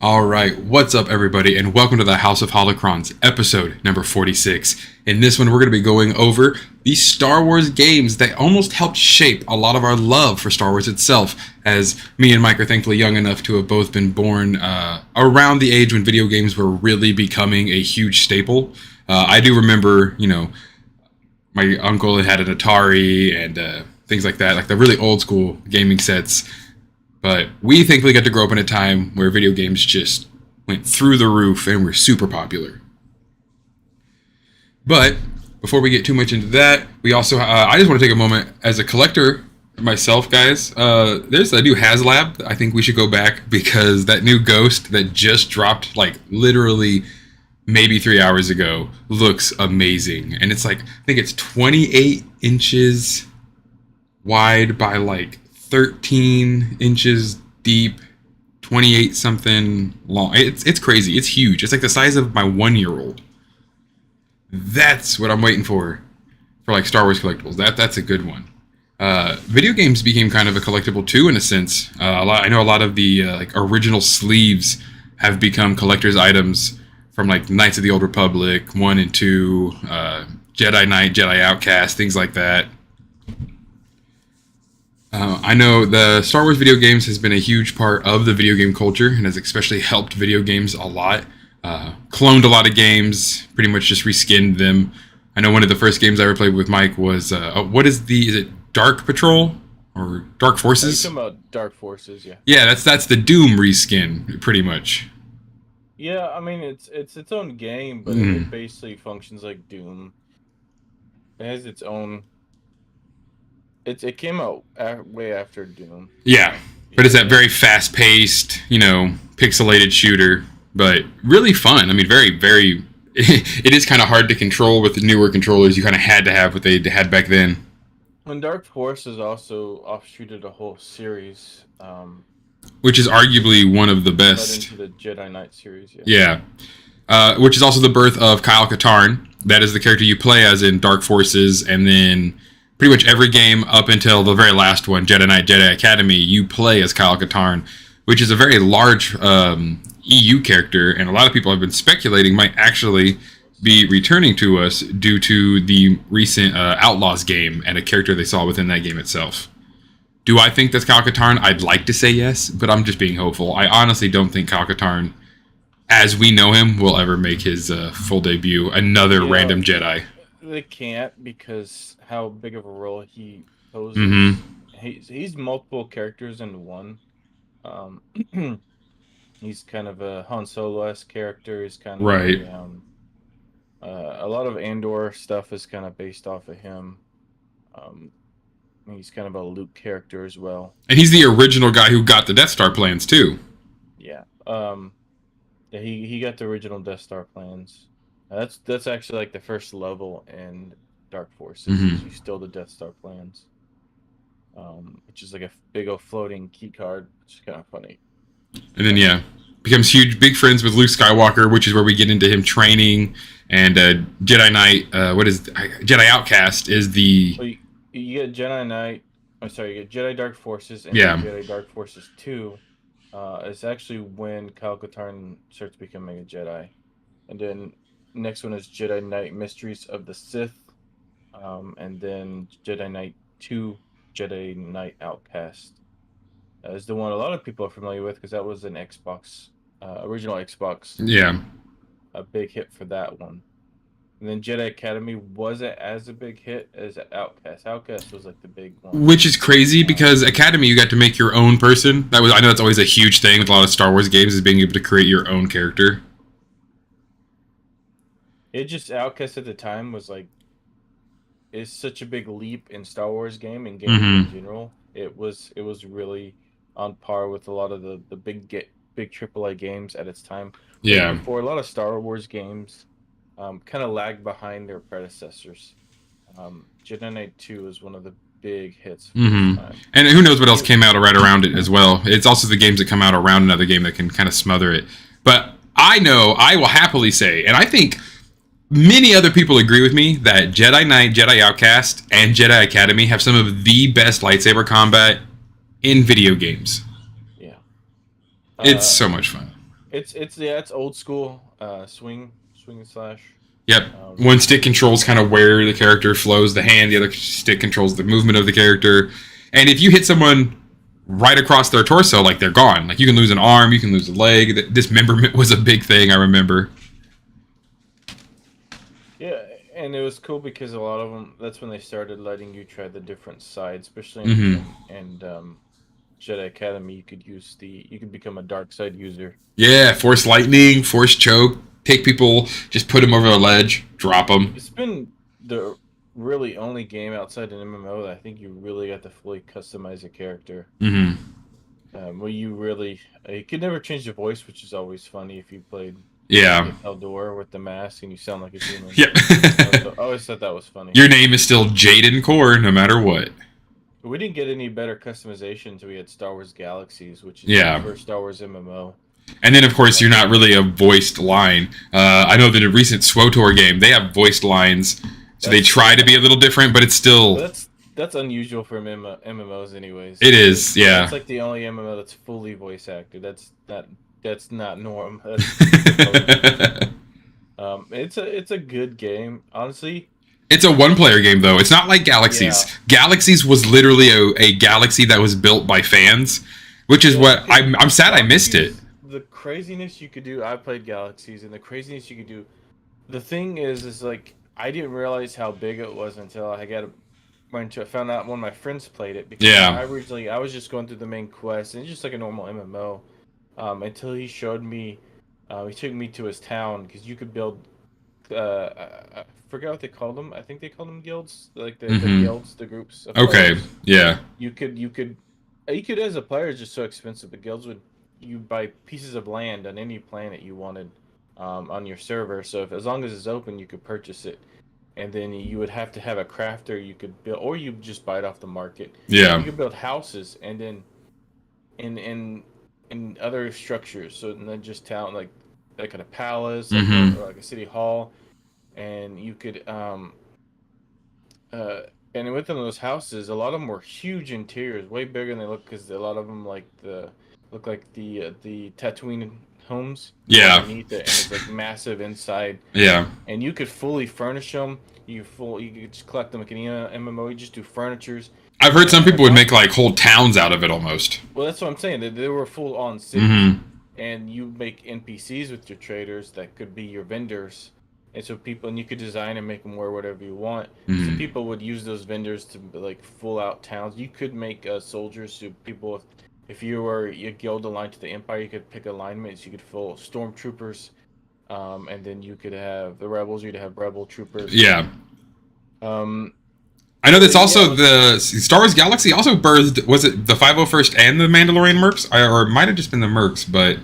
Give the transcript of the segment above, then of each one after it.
All right, what's up, everybody, and welcome to the House of Holocrons, episode number 46. In this one, we're going to be going over the Star Wars games that almost helped shape a lot of our love for Star Wars itself, as me and Mike are thankfully young enough to have both been born around the age when video games were really becoming a huge staple. I do remember, my uncle had an Atari and things like that, like the really old school gaming sets. But we thankfully got to grow up in a time where video games just went through the roof and were super popular. But before we get too much into that, we also I just want to take a moment as a collector myself, guys. There's a new HasLab. I think we should go back because that new Ghost that just dropped like literally maybe 3 hours ago looks amazing. And it's like, I think it's 28 inches wide by like 13 inches deep, 28 something long. It's crazy. It's huge. It's like the size of my 1-year-old. That's what I'm waiting for like Star Wars collectibles. That's a good one. Video games became kind of a collectible too, in a sense. I know a lot of the like original sleeves have become collector's items from like Knights of the Old Republic 1 and 2, Jedi Knight, Jedi Outcast, things like that. I know the Star Wars video games has been a huge part of the video game culture and has especially helped video games a lot. Cloned a lot of games, pretty much just reskinned them. I know one of the first games I ever played with Mike was, is it Dark Patrol or Dark Forces? You're talking about Dark Forces, yeah. Yeah, that's the Doom reskin, pretty much. Yeah, I mean, it's its own game, but it basically functions like Doom. It has its own... It came out way after Doom. Yeah, but it's that very fast-paced, pixelated shooter, but really fun. I mean, very, very... It is kind of hard to control with the newer controllers. You kind of had to have what they had back then. And Dark Forces also offshooted a whole series. Which is arguably one of the best. Into the Jedi Knight series, yeah. Yeah. Which is also the birth of Kyle Katarn. That is the character you play as in Dark Forces, and then pretty much every game up until the very last one, Jedi Knight, Jedi Academy, you play as Kyle Katarn, which is a very large EU character, and a lot of people have been speculating might actually be returning to us due to the recent Outlaws game and a character they saw within that game itself. Do I think that's Kyle Katarn? I'd like to say yes, but I'm just being hopeful. I honestly don't think Kyle Katarn, as we know him, will ever make his full debut. Another random Jedi. They can't because how big of a role he poses. He's multiple characters into one. He's kind of a Han Solo-esque character. He's kind of right. A lot of Andor stuff is kind of based off of him. He's kind of a Luke character as well. And he's the original guy who got the Death Star plans too. Yeah. He got the original Death Star plans. That's actually like the first level in Dark Forces. You steal the Death Star plans, which is like a big old floating key card, which is kind of funny. And then becomes big friends with Luke Skywalker, which is where we get into him training. And Jedi Knight, Jedi Outcast is the. So you get Jedi Knight. I'm sorry, you get Jedi Dark Forces and Jedi Dark Forces 2. It's actually when Kyle Katarn starts becoming a Jedi, and then next one is Jedi Knight Mysteries of the Sith, and then Jedi Knight 2, Jedi Knight Outcast is the one a lot of people are familiar with because that was an Xbox, original Xbox. Yeah. A big hit for that one. And then Jedi Academy wasn't as a big hit as Outcast. Outcast was like the big one. Which is crazy because Academy, you got to make your own person. I know that's always a huge thing with a lot of Star Wars games, is being able to create your own character. Outcast at the time was like, it's such a big leap in Star Wars game and gaming in general. It was really on par with a lot of the big AAA games at its time. Yeah. For a lot of Star Wars games, kind of lagged behind their predecessors. Jedi Knight 2 is one of the big hits. And who knows what else came out right around it as well. It's also the games that come out around another game that can kind of smother it. But I will happily say, and I think many other people agree with me, that Jedi Knight, Jedi Outcast, and Jedi Academy have some of the best lightsaber combat in video games. Yeah. It's so much fun. It's old school swing and slash. Yep. One stick controls kind of where the character flows the hand. The other stick controls the movement of the character. And if you hit someone right across their torso, like they're gone. Like you can lose an arm, you can lose a leg. Dismemberment was a big thing, I remember. Yeah, and it was cool because a lot of them. That's when they started letting you try the different sides, especially in Jedi Academy. You could become a dark side user. Yeah, force lightning, force choke, take people, just put them over a ledge, drop them. It's been the really only game outside an MMO that I think you really got to fully customize a character. Where you could never change the voice, which is always funny if you played Eldor with the mask and you sound like a human. Yeah. I always thought that was funny. Your name is still Jaden Core, no matter what. We didn't get any better customization until we had Star Wars Galaxies, which is the first Star Wars MMO. And then, of course, you're not really a voiced line. I know that in a recent SWOTOR game, they have voiced lines, so they try to be a little different, but it's still... That's unusual for MMOs anyways. It is, yeah. It's like the only MMO that's fully voice acted. That's not norm. It's a good game, honestly. It's a one-player game, though. It's not like Galaxies. Yeah. Galaxies was literally a galaxy that was built by fans, which is what... I'm sad I missed it. The craziness you could do... I played Galaxies, and the craziness you could do... The thing is like, I didn't realize how big it was until I found out one of my friends played it. Because I was just going through the main quest, and it's just like a normal MMO. Until he showed me... he took me to his town, because you could build... I forgot what they called them. I think they called them guilds, like the guilds, the groups. Of players. Yeah. You could as a player, it's just so expensive. The guilds you buy pieces of land on any planet you wanted on your server. So as long as it's open, you could purchase it, and then you would have to have a crafter. You could build, or you just buy it off the market. Yeah. You could build houses, and then in other structures. So not just town, like a palace, or like a city hall. And you could and within those houses, a lot of them were huge interiors, way bigger than they look, because a lot of them look like the Tatooine homes. Yeah. Underneath it, and it's like massive inside. Yeah. And you could fully furnish them. You could just collect them like an MMO. You just do furnitures. I've heard some people would make like whole towns out of it almost. Well, that's what I'm saying. They were full on cities, and you make NPCs with your traders that could be your vendors. And so you could design and make them wear whatever you want. So people would use those vendors to like full out towns. You could make soldiers. So people, if you were a guild aligned to the Empire, you could pick alignments. You could fill stormtroopers, and then you could have the rebels. You'd have rebel troopers. Yeah. I know that's also the Star Wars Galaxy also birthed. Was it the 501st and the Mandalorian Mercs, or it might have just been the Mercs? But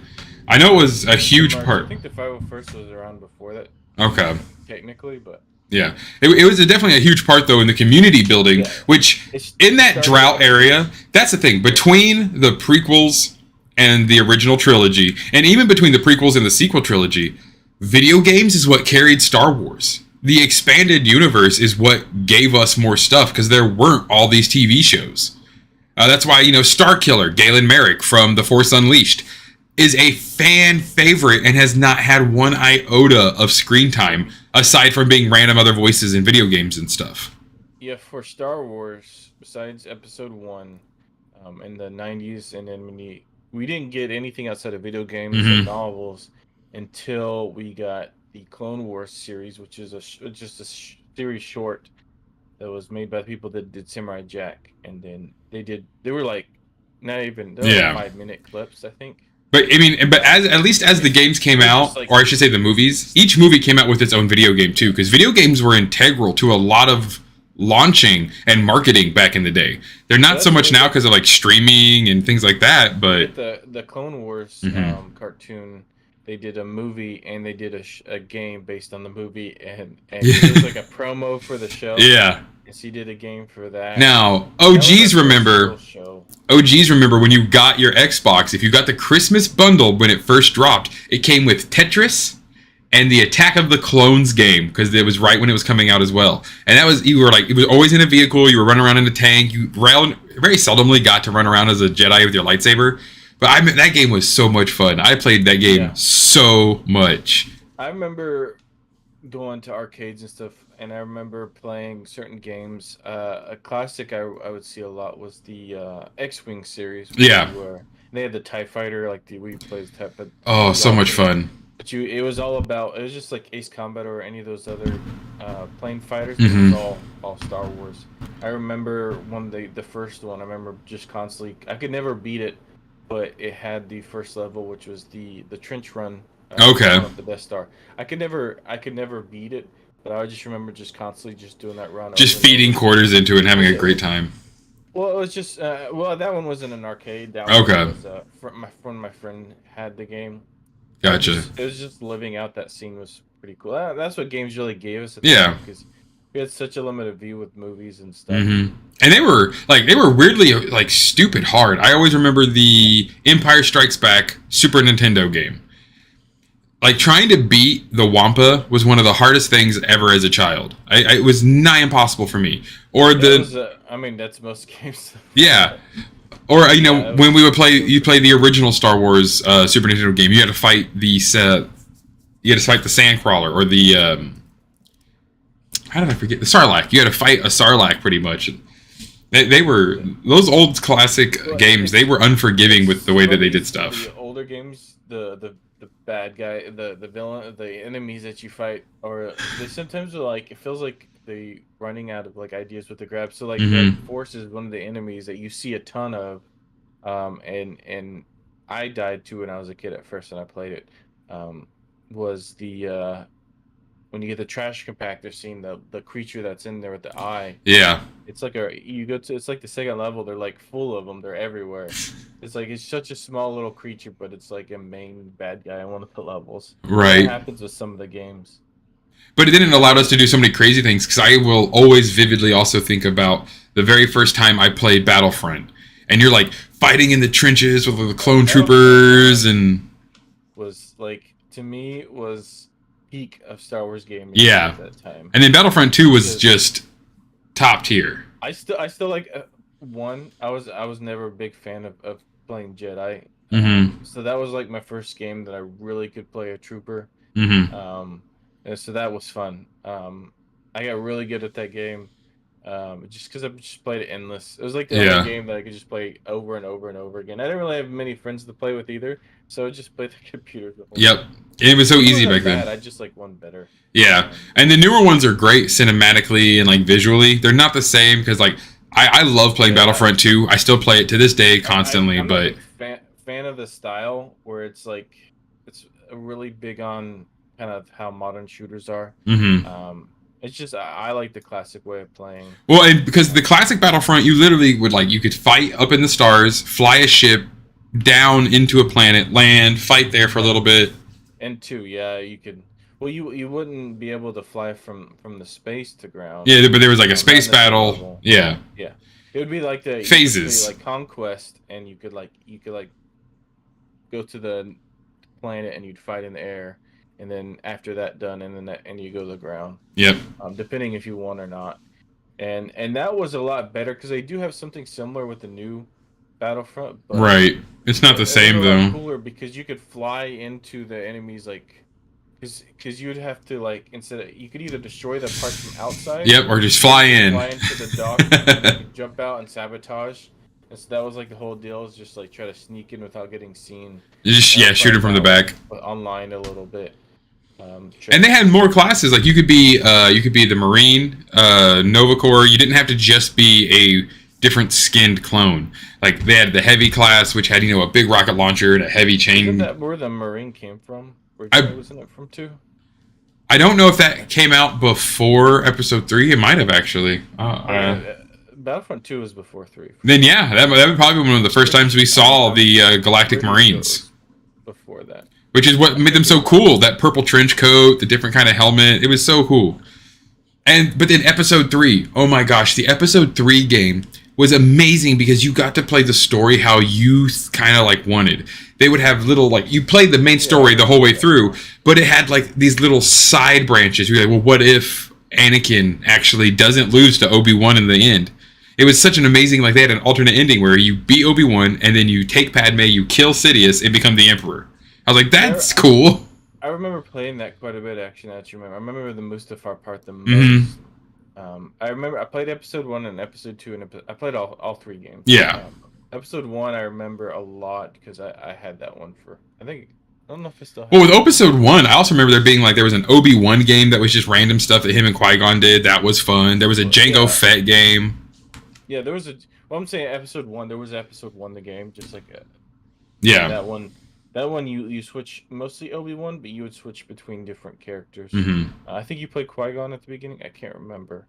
I know it was a huge part. I think the 501st was around before that. Okay. Technically, but yeah, it was definitely a huge part though in the community building, which in that drought area, that's the thing between the prequels and the original trilogy, and even between the prequels and the sequel trilogy, video games is what carried Star Wars. The expanded universe is what gave us more stuff because there weren't all these TV shows. That's why Starkiller, Galen Merrick from The Force Unleashed, is a fan favorite and has not had one iota of screen time aside from being random other voices in video games and stuff. Yeah, for Star Wars, besides Episode 1 in the 90s, and then we didn't get anything outside of video games and novels until we got the Clone Wars series, which is just a series short that was made by the people that did Samurai Jack. And then they were like, not even, they were like 5-minute clips, I think. But I mean, at least as the games came out, or I should say the movies, each movie came out with its own video game too, because video games were integral to a lot of launching and marketing back in the day. They're not so much now because of like streaming and things like that. But the Clone Wars cartoon, they did a movie and they did a game based on the movie, and it was like a promo for the show. Yeah. And she did a game for that. Now, OGs remember when you got your Xbox, if you got the Christmas bundle when it first dropped, it came with Tetris and the Attack of the Clones game, because it was right when it was coming out as well. And it was always in a vehicle, you were running around in a tank, you very seldomly got to run around as a Jedi with your lightsaber, But that game was so much fun. I played that game so much. I remember going to arcades and stuff, and I remember playing certain games. A classic I would see a lot was the X-Wing series. Where they had the TIE Fighter, like we played the TIE. Oh, so much fun. But it was all about, it was just like Ace Combat or any of those other plane fighters. But it was all Star Wars. I remember the first one. I remember just constantly. I could never beat it, but it had the first level, which was the trench run. The Death Star. I could never beat it, but I just remember just constantly just doing that run. Just feeding quarters into it and having a great time. Well, it was just that one wasn't an arcade. That one was, my friend had the game. Gotcha. It was just living out that scene was pretty cool. That's what games really gave us. Because we had such a limited view with movies and stuff. Mm-hmm. And they were weirdly like stupid hard. I always remember the Empire Strikes Back Super Nintendo game. Like, trying to beat the Wampa was one of the hardest things ever as a child. It was nigh impossible for me. Or that's most games. Yeah. Or, when we would you play the original Star Wars Super Nintendo game, you had to fight the Sandcrawler, or the, how did I forget? The Sarlacc. You had to fight a Sarlacc, pretty much. They were, those old classic games, they were unforgiving with the way that they did stuff. The older games, the bad guy, the villain, the enemies that you fight, or they sometimes are like, it feels like they running out of like ideas with the grab. So like the Force is one of the enemies that you see a ton of, and I died to when I was a kid at first and I played it. Was the when you get the trash compactor scene, the creature that's in there with the eye. Yeah. It's like it's like the second level. They're like full of them. They're everywhere. It's like it's such a small little creature, but it's like a main bad guy in one of the levels. Right. That happens with some of the games. But it didn't allow us to do so many crazy things, because I will always vividly also think about the very first time I played Battlefront, and you're like fighting in the trenches with the clone troopers, and was like, to me, was peak of Star Wars gaming. Yeah. At that time. And then Battlefront 2 was just top tier. I still like one. I was never a big fan of playing Jedi. So that was like my first game that I really could play a trooper. And so that was fun. I got really good at that game, just because I just played it endless. It was like the only game that I could just play over and over and over again. I didn't really have many friends to play with either, so I just played the computer the whole time. It was so easy back then. I just like one better. Yeah, and the newer ones are great cinematically and like visually. They're not the same, because like I love playing Battlefront 2. I still play it to this day constantly. I'm but a fan of the style where it's like it's really big on kind of how modern shooters are. It's just I like the classic way of playing. Well, and because the classic Battlefront, you literally would you could fight up in the stars, fly a ship down into a planet, land, fight there for a little bit. And you could. Well, you wouldn't be able to fly from the space to ground. Yeah, but there was like a space battle. Yeah. Yeah, it would be like the phases, like Conquest, and you could go to the planet and you'd fight in the air. And then after that done, and you go to the ground. Yep. Depending if you won or not, and that was a lot better, because they do have something similar with the new Battlefront. But right. It's not the same though. Cooler, because you could fly into the enemies because you'd have to you could either destroy the parts from outside. Yep. Or just fly in. Fly into the dock, and you could jump out and sabotage. And so that was like the whole deal, is just like try to sneak in without getting seen. Just shoot him from the back. Online a little bit. And they had more classes. Like you could be the Marine, Nova Corps. You didn't have to just be a different skinned clone. Like they had the Heavy class, which had a big rocket launcher and a heavy chain. Isn't that where the Marine came from? Wasn't it from 2? I don't know if that came out before Episode 3. It might have actually. Battlefront 2 was before 3. Then that would probably be one of the first times we saw the Galactic Marines. Before that. Which is what made them so cool. That purple trench coat, the different kind of helmet. It was so cool. But then Episode 3, oh my gosh, the Episode 3 game was amazing, because you got to play the story how you kind of wanted. They would have little, you played the main story the whole way through, but it had these little side branches. You're like, well, what if Anakin actually doesn't lose to Obi-Wan in the end? it was such an amazing, like they had an alternate ending where you beat Obi-Wan and then you take Padme, you kill Sidious, and become the Emperor. I was like, that's cool. I remember playing that quite a bit, actually. Now that you remember, I remember the Mustafar part the Mm-hmm. most. I remember I played episode 1 and episode 2, and I played all 3 games. Yeah. Episode 1 I remember a lot because I had that one for, I think, I don't know if I still have Well, with episode 1, I also remember there was an Obi-Wan game that was just random stuff that him and Qui-Gon did. That was fun. There was a Jango Fett game. Yeah, there was well, I'm saying episode 1, there was episode 1 the game, just like Yeah. That one you switch mostly Obi-Wan, but you would switch between different characters. Mm-hmm. I think you played Qui-Gon at the beginning. I can't remember.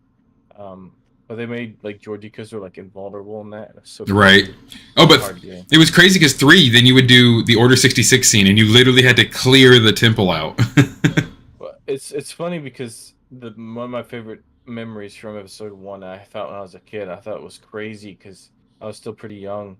But they made like Geordi because they're like invulnerable in that. So right. Oh, but it was crazy because 3, then you would do the Order 66 scene, and you literally had to clear the temple out. Well, it's funny because one of my favorite memories from episode 1, I thought when I was a kid, I thought it was crazy because I was still pretty young.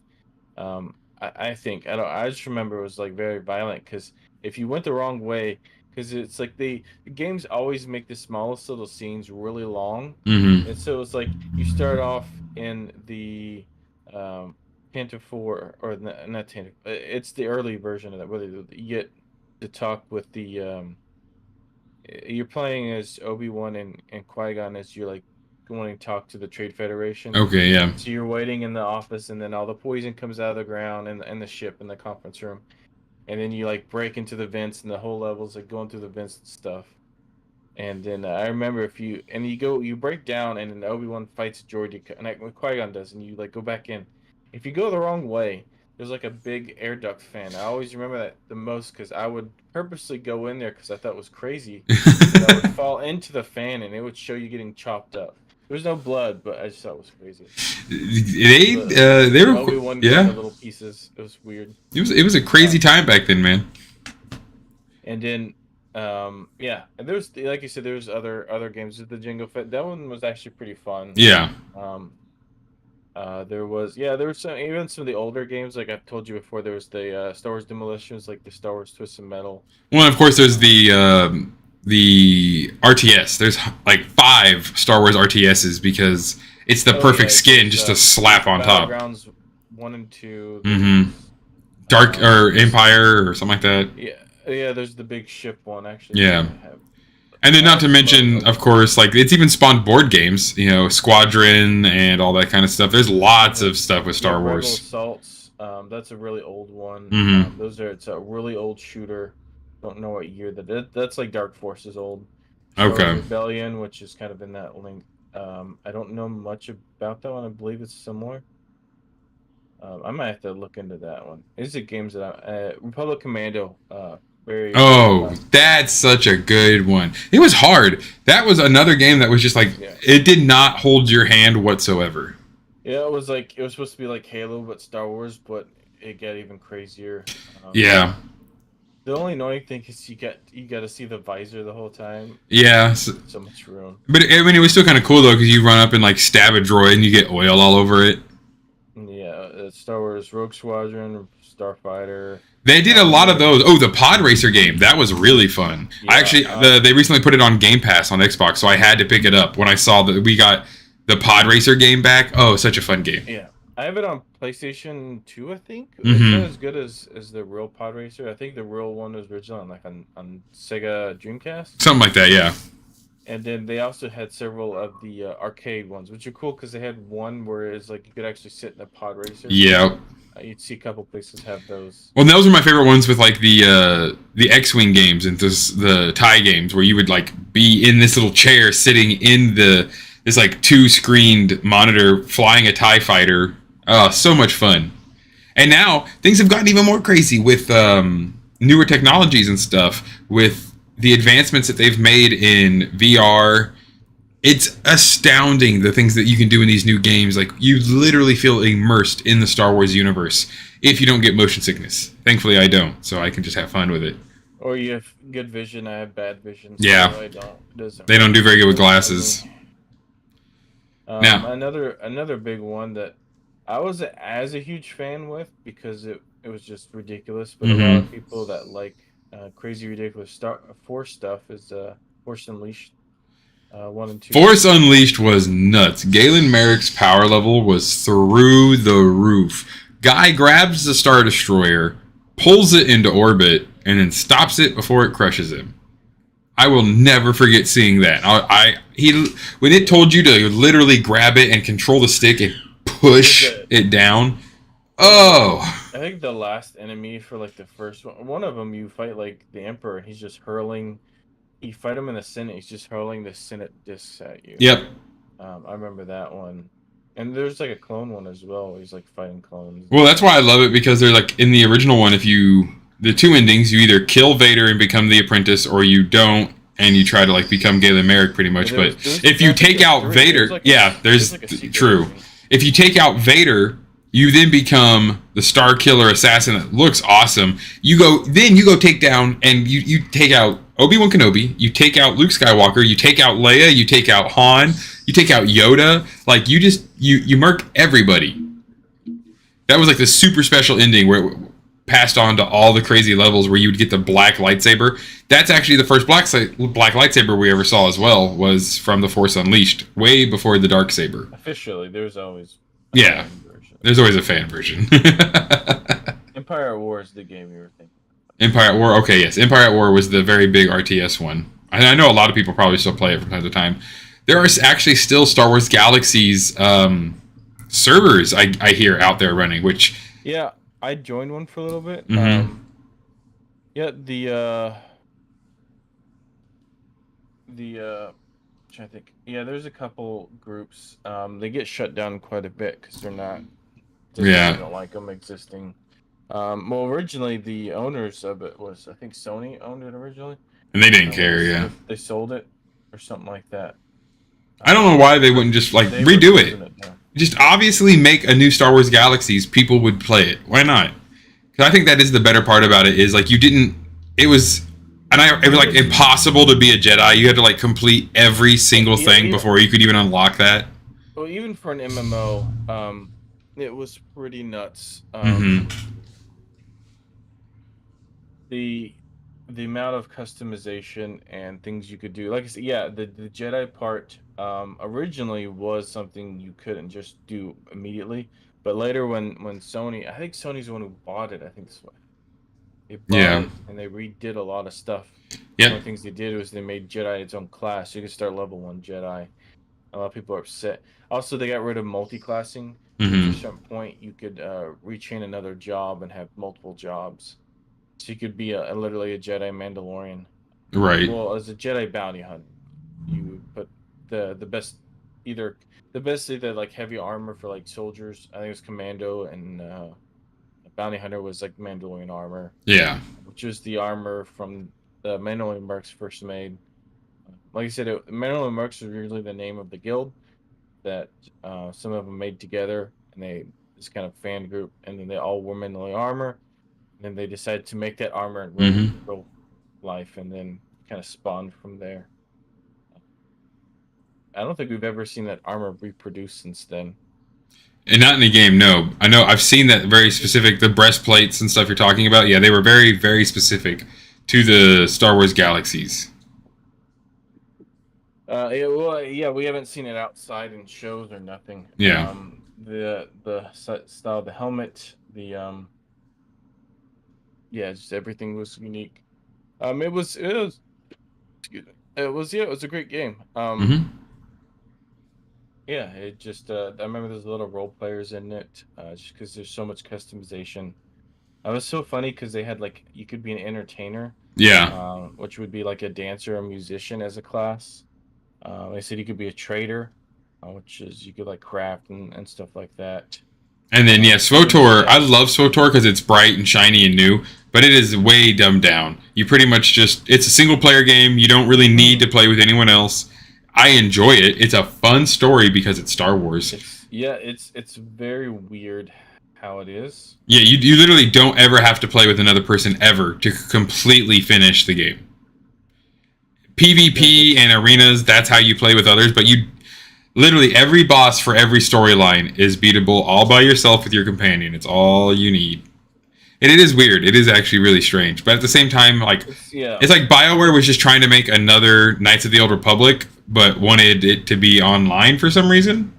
I think I just remember it was like very violent because if you went the wrong way, because it's like the games always make the smallest little scenes really long, Mm-hmm. and so it's like you start off in the Tantive 4 or not Tantive, it's the early version of that where you get to talk with the you're playing as Obi-Wan and Qui-Gon as you're like wanting to talk to the Trade Federation. Okay, yeah. So you're waiting in the office, and then all the poison comes out of the ground and the ship in the conference room, and then you like break into the vents, and the whole level's like going through the vents and stuff. And then I remember you break down, and then Obi-Wan fights Geordi, and like Qui-Gon does, and you like go back in. If you go the wrong way, there's like a big air duct fan. I always remember that the most because I would purposely go in there because I thought it was crazy. I would fall into the fan, and it would show you getting chopped up. There was no blood, but I just thought it was crazy. They were Obi-Wan into little pieces. It was weird. It was a crazy time back then, man. And then yeah, and there's like you said, there's other games with the Jango Fett. That one was actually pretty fun. Yeah. There was some even some of the older games, like I've told you before. There was the Star Wars Demolitions, like the Star Wars Twisted Metal. Well, and of course, there's the RTS. There's like 5 Star Wars RTSs because it's the perfect skin just to slap on top. Battlegrounds 1 and 2. Mm-hmm. Dark or Empire or something like that. Yeah. There's the big ship one actually. Yeah. And then not to mention, of course, like it's even spawned board games, you know, Squadron and all that kind of stuff. There's lots of stuff with Star Wars. Assaults, that's a really old one. Mm-hmm. It's a really old shooter. Don't know what year that's like Dark Forces old. Okay. Rebellion, which is kind of in that link. I don't know much about that one. I believe it's similar. I might have to look into that one. These are games that Republic Commando. That's such a good one. It was hard. That was another game that was just like it did not hold your hand whatsoever. Yeah, it was supposed to be like Halo but Star Wars, but it got even crazier. Yeah. The only annoying thing is you got to see the visor the whole time. Yeah. So much room. But I mean, it was still kind of cool though because you run up and like stab a droid and you get oil all over it. Yeah, Star Wars Rogue Squadron, Starfighter. They did a lot of those. Oh, the Pod Racer game. That was really fun. Yeah, I actually, they recently put it on Game Pass on Xbox, so I had to pick it up when I saw that we got the Pod Racer game back. Oh, such a fun game. Yeah. I have it on PlayStation 2, I think. Mm-hmm. It's not as good as the real Pod Racer. I think the real one was original on Sega Dreamcast. Something like that, yeah. And then they also had several of the arcade ones, which are cool because they had one where it's like you could actually sit in a Pod Racer. Yeah. You'd see a couple places have those. Well, those were my favorite ones with like the X-wing games and the TIE games where you would like be in this little chair sitting in this like 2-screened monitor flying a TIE fighter. So much fun. And now things have gotten even more crazy with newer technologies and stuff with the advancements that they've made in VR. It's astounding the things that you can do in these new games. Like, you literally feel immersed in the Star Wars universe if you don't get motion sickness. Thankfully, I don't, so I can just have fun with it. Or you have good vision, I have bad vision. So yeah. They don't do very good with glasses. Now, another big one that I wasn't as a huge fan with because it was just ridiculous, but a lot of people that like crazy, ridiculous Force stuff is Force Unleashed. 1 and 2. Force Unleashed was nuts. Galen Merrick's power level was through the roof. Guy grabs the Star Destroyer, pulls it into orbit, and then stops it before it crushes him. I will never forget seeing that. When it told you to literally grab it and control the stick and push it down. Oh, I think the last enemy for like the first one of them, you fight like the Emperor, and he's just hurling. You fight him in the Senate. He's just hurling the Senate discs at you. Yep. I remember that one, and there's like a clone one as well. He's like fighting clones. Well, that's why I love it, because they're like in the original one. The two endings, you either kill Vader and become the apprentice, or you don't and you try to like become Galen Merrick pretty much. But if you take out Vader, there's true. If you take out Vader, you then become the Star Killer assassin that looks awesome. You go take down, and you take out Obi-Wan Kenobi, you take out Luke Skywalker, you take out Leia, you take out Han, you take out Yoda. Like you murk everybody. That was like the super special ending where it passed on to all the crazy levels where you would get the black lightsaber. That's actually the first black lightsaber we ever saw as well, was from The Force Unleashed, way before the dark saber. Officially, there's always there's always a fan version. Empire at War is the game you were thinking. Empire at War, okay, yes. Empire at War was the very big RTS one. I know a lot of people probably still play it from time to time. There are actually still Star Wars Galaxies servers I hear out there running, which... Yeah, I joined one for a little bit. Mm-hmm. I think there's a couple groups. They get shut down quite a bit because they're not. They don't like them existing. Well, originally the owners of it was, I think Sony owned it originally, and they didn't care. They sold it or something like that. I don't know why they wouldn't just like redo it. Just obviously make a new Star Wars Galaxies. People would play it. Why not? Because I think that is the better part about it. Is like it was like impossible to be a Jedi. You had to like complete every single thing before you could even unlock that. Well, even for an MMO, it was pretty nuts. The amount of customization and things you could do, like I said, the Jedi part originally was something you couldn't just do immediately, but later when Sony, I think Sony's the one who bought it. I think that's why they bought it, and they redid a lot of stuff. One of the things they did was they made Jedi its own class. You could start level 1 Jedi. A lot of people are upset. Also, they got rid of multi-classing. At a certain point, you could rechain another job and have multiple jobs. So you could be literally a Jedi Mandalorian. Right. Well, as a Jedi bounty hunter, you put the best either like heavy armor for like soldiers. I think it was Commando, and bounty hunter was like Mandalorian armor. Yeah. Which was the armor from the Mandalorian Mercs first made. Like I said, Mandalorian Mercs was usually the name of the guild that some of them made together, and this kind of fan group, and then they all wore Mandalorian armor. And then they decided to make that armor in real life, and then kind of spawned from there. I don't think we've ever seen that armor reproduced since then. And not in the game, no. I know I've seen that very specific, the breastplates and stuff you're talking about. Yeah, they were very, very specific to the Star Wars Galaxies. We haven't seen it outside in shows or nothing. Yeah. The style of the helmet, just everything was unique. It was a great game. It just I remember there's a lot of role players in it, just because there's so much customization. It was so funny because they had like, you could be an entertainer, which would be like a dancer or musician as a class. They said you could be a trader, which is you could like craft and stuff like that. And then SWTOR, I love SWTOR because it's bright and shiny and new, but it is way dumbed down. You pretty much it's a single player game. You don't really need to play with anyone else. I enjoy it. It's a fun story because it's Star Wars. It's very weird how it is. Yeah, you literally don't ever have to play with another person ever to completely finish the game. PvP and arenas, that's how you play with others, but literally every boss for every storyline is beatable all by yourself with your companion. It's all you need. And it is weird. It is actually really strange. But at the same time, like it's like BioWare was just trying to make another Knights of the Old Republic, but wanted it to be online for some reason.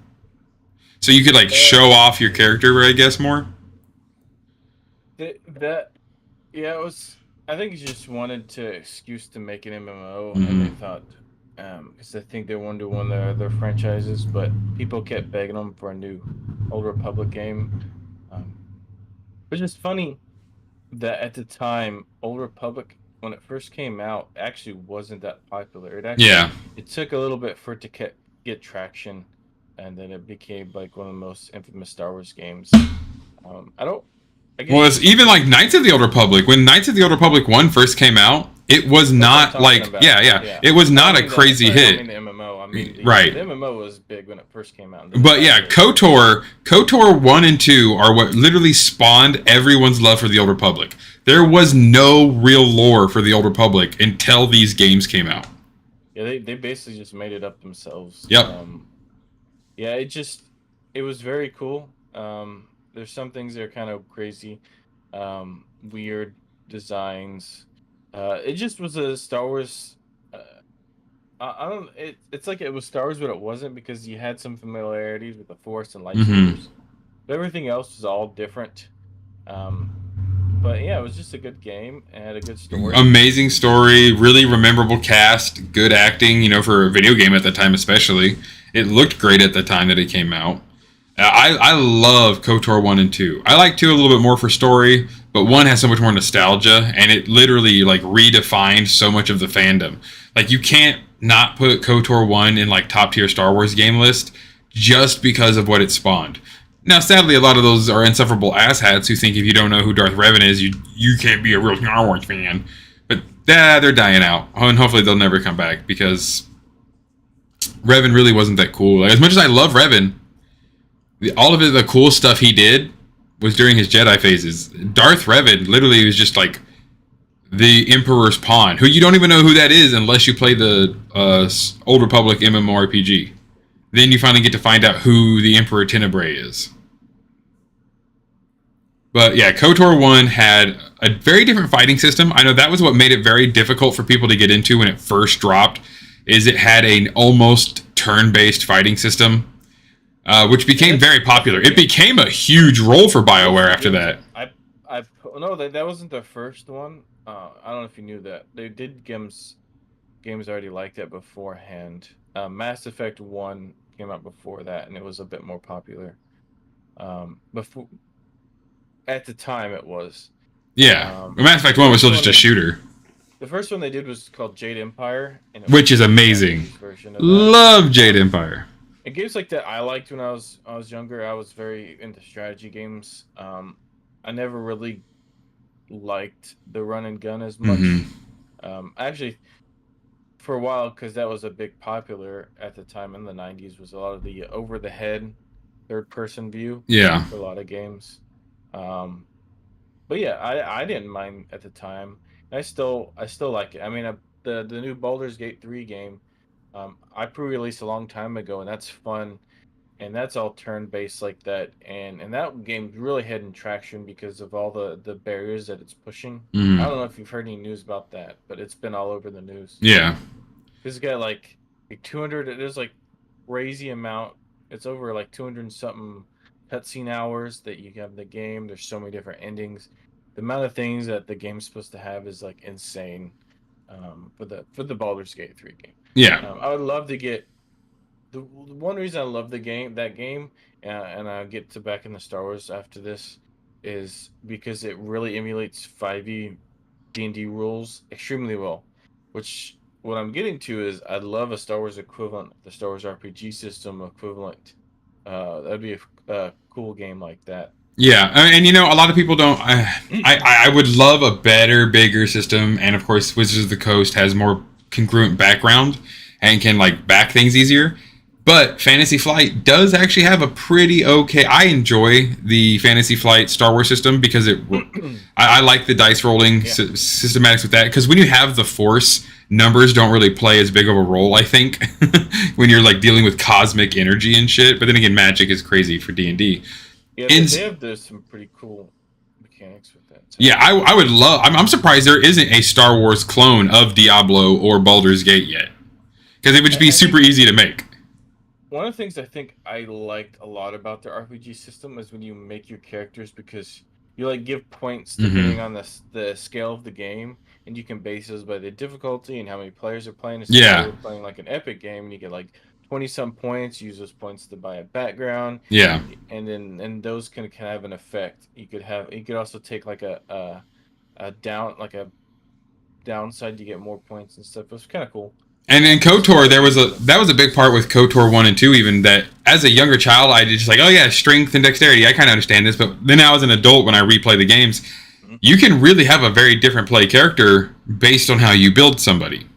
So you could like show off your character, I guess, more. It was. I think he just wanted to excuse to make an MMO, Mm-hmm. and they thought, because I think they wanted to win their franchises, but people kept begging them for a new Old Republic game. Which is funny that at the time, Old Republic, when it first came out, actually wasn't that popular. It took a little bit for it to get traction, and then it became like one of the most infamous Star Wars games. Well, it's even like Knights of the Old Republic. When Knights of the Old Republic 1 first came out, it was not like it was not a crazy hit. I mean the MMO. I mean the MMO was big when it first came out. But yeah, KOTOR 1 and 2 are what literally spawned everyone's love for the Old Republic. There was no real lore for the Old Republic until these games came out. Yeah, they basically just made it up themselves. Yep. Yeah, it was very cool. There's some things that are kind of crazy, weird designs. It just was a Star Wars. I don't. It's like it was Star Wars, but it wasn't because you had some familiarities with the Force and lightsabers. Mm-hmm. But everything else was all different. But yeah, it was just a good game and had a good story. Amazing story, really memorable cast, good acting. You know, for a video game at the time, especially, it looked great at the time that it came out. I love KOTOR 1 and 2. I like 2 a little bit more for story, but 1 has so much more nostalgia, and it literally like redefined so much of the fandom. Like you can't not put KOTOR 1 in like top tier Star Wars game list just because of what it spawned. Now, sadly, a lot of those are insufferable asshats who think if you don't know who Darth Revan is, you can't be a real Star Wars fan. But they're dying out, and hopefully they'll never come back because Revan really wasn't that cool. Like, as much as I love Revan, all of the cool stuff he did was during his Jedi phases. Darth Revan literally was just like the Emperor's pawn, who you don't even know who that is unless you play the Old Republic MMORPG. Then you finally get to find out who the Emperor Tenebrae is. But yeah, KOTOR 1 had a very different fighting system. I know that was what made it very difficult for people to get into when it first dropped, is it had an almost turn-based fighting system. Which became very popular. It became a huge role for BioWare after that. No, that wasn't the first one. I don't know if you knew that. They did games already like that beforehand. Mass Effect 1 came out before that, and it was a bit more popular. Before, at the time, it was. Yeah, Mass Effect 1 was still just a shooter. The first one they did was called Jade Empire, which is amazing. Love Jade Empire. And games like that I liked when I was younger. I was very into strategy games. I never really liked the run and gun as much. Mm-hmm. Actually, for a while, because that was a big popular at the time in the 90s, was a lot of the over the head third person view. Yeah. For a lot of games. But yeah, I didn't mind at the time. I still like it. I mean, the new Baldur's Gate 3 game. I pre-released a long time ago, and that's fun, and that's all turn-based like that, and that game really had traction because of all the barriers that it's pushing. I don't know if you've heard any news about that, but it's been all over the news. Yeah, it's got like 200. There's like crazy amount. It's over like 200 and something cutscene hours that you have in the game. There's so many different endings. The amount of things that the game's supposed to have is like insane. For the Baldur's Gate 3 game. Yeah. I would love to get the one reason I love that game, and I'll get to back in the Star Wars after this, is because it really emulates 5e D&D rules extremely well. Which what I'm getting to is I'd love a Star Wars equivalent, the Star Wars RPG system equivalent. That'd be a cool game like that. Yeah, and you know, a lot of people don't. I would love a better, bigger system, and of course, Wizards of the Coast has more congruent background and can like back things easier. But Fantasy Flight does actually have a pretty okay. I enjoy the Fantasy Flight Star Wars system because I like the dice rolling systematics with that. Because when you have the Force, numbers don't really play as big of a role. I think when you're like dealing with cosmic energy and shit. But then again, magic is crazy for D&D. Yeah, they have some pretty cool mechanics with that. So. Yeah, I would love. I'm surprised there isn't a Star Wars clone of Diablo or Baldur's Gate yet, because it would just be super easy to make. One of the things I think I liked a lot about the RPG system is when you make your characters, because you like give points depending on the scale of the game, and you can base those by the difficulty and how many players are playing. So if you're playing like an epic game and you get like 20 some points, use those points to buy a background. Yeah. And those can have an effect. You could also take like a downside to get more points and stuff. It was kind of cool. And in KOTOR, that was a big part with KOTOR 1 and 2, even, that as a younger child, I just like, oh yeah, strength and dexterity, I kind of understand this, but then now as an adult, when I replay the games, you can really have a very different play character based on how you build somebody.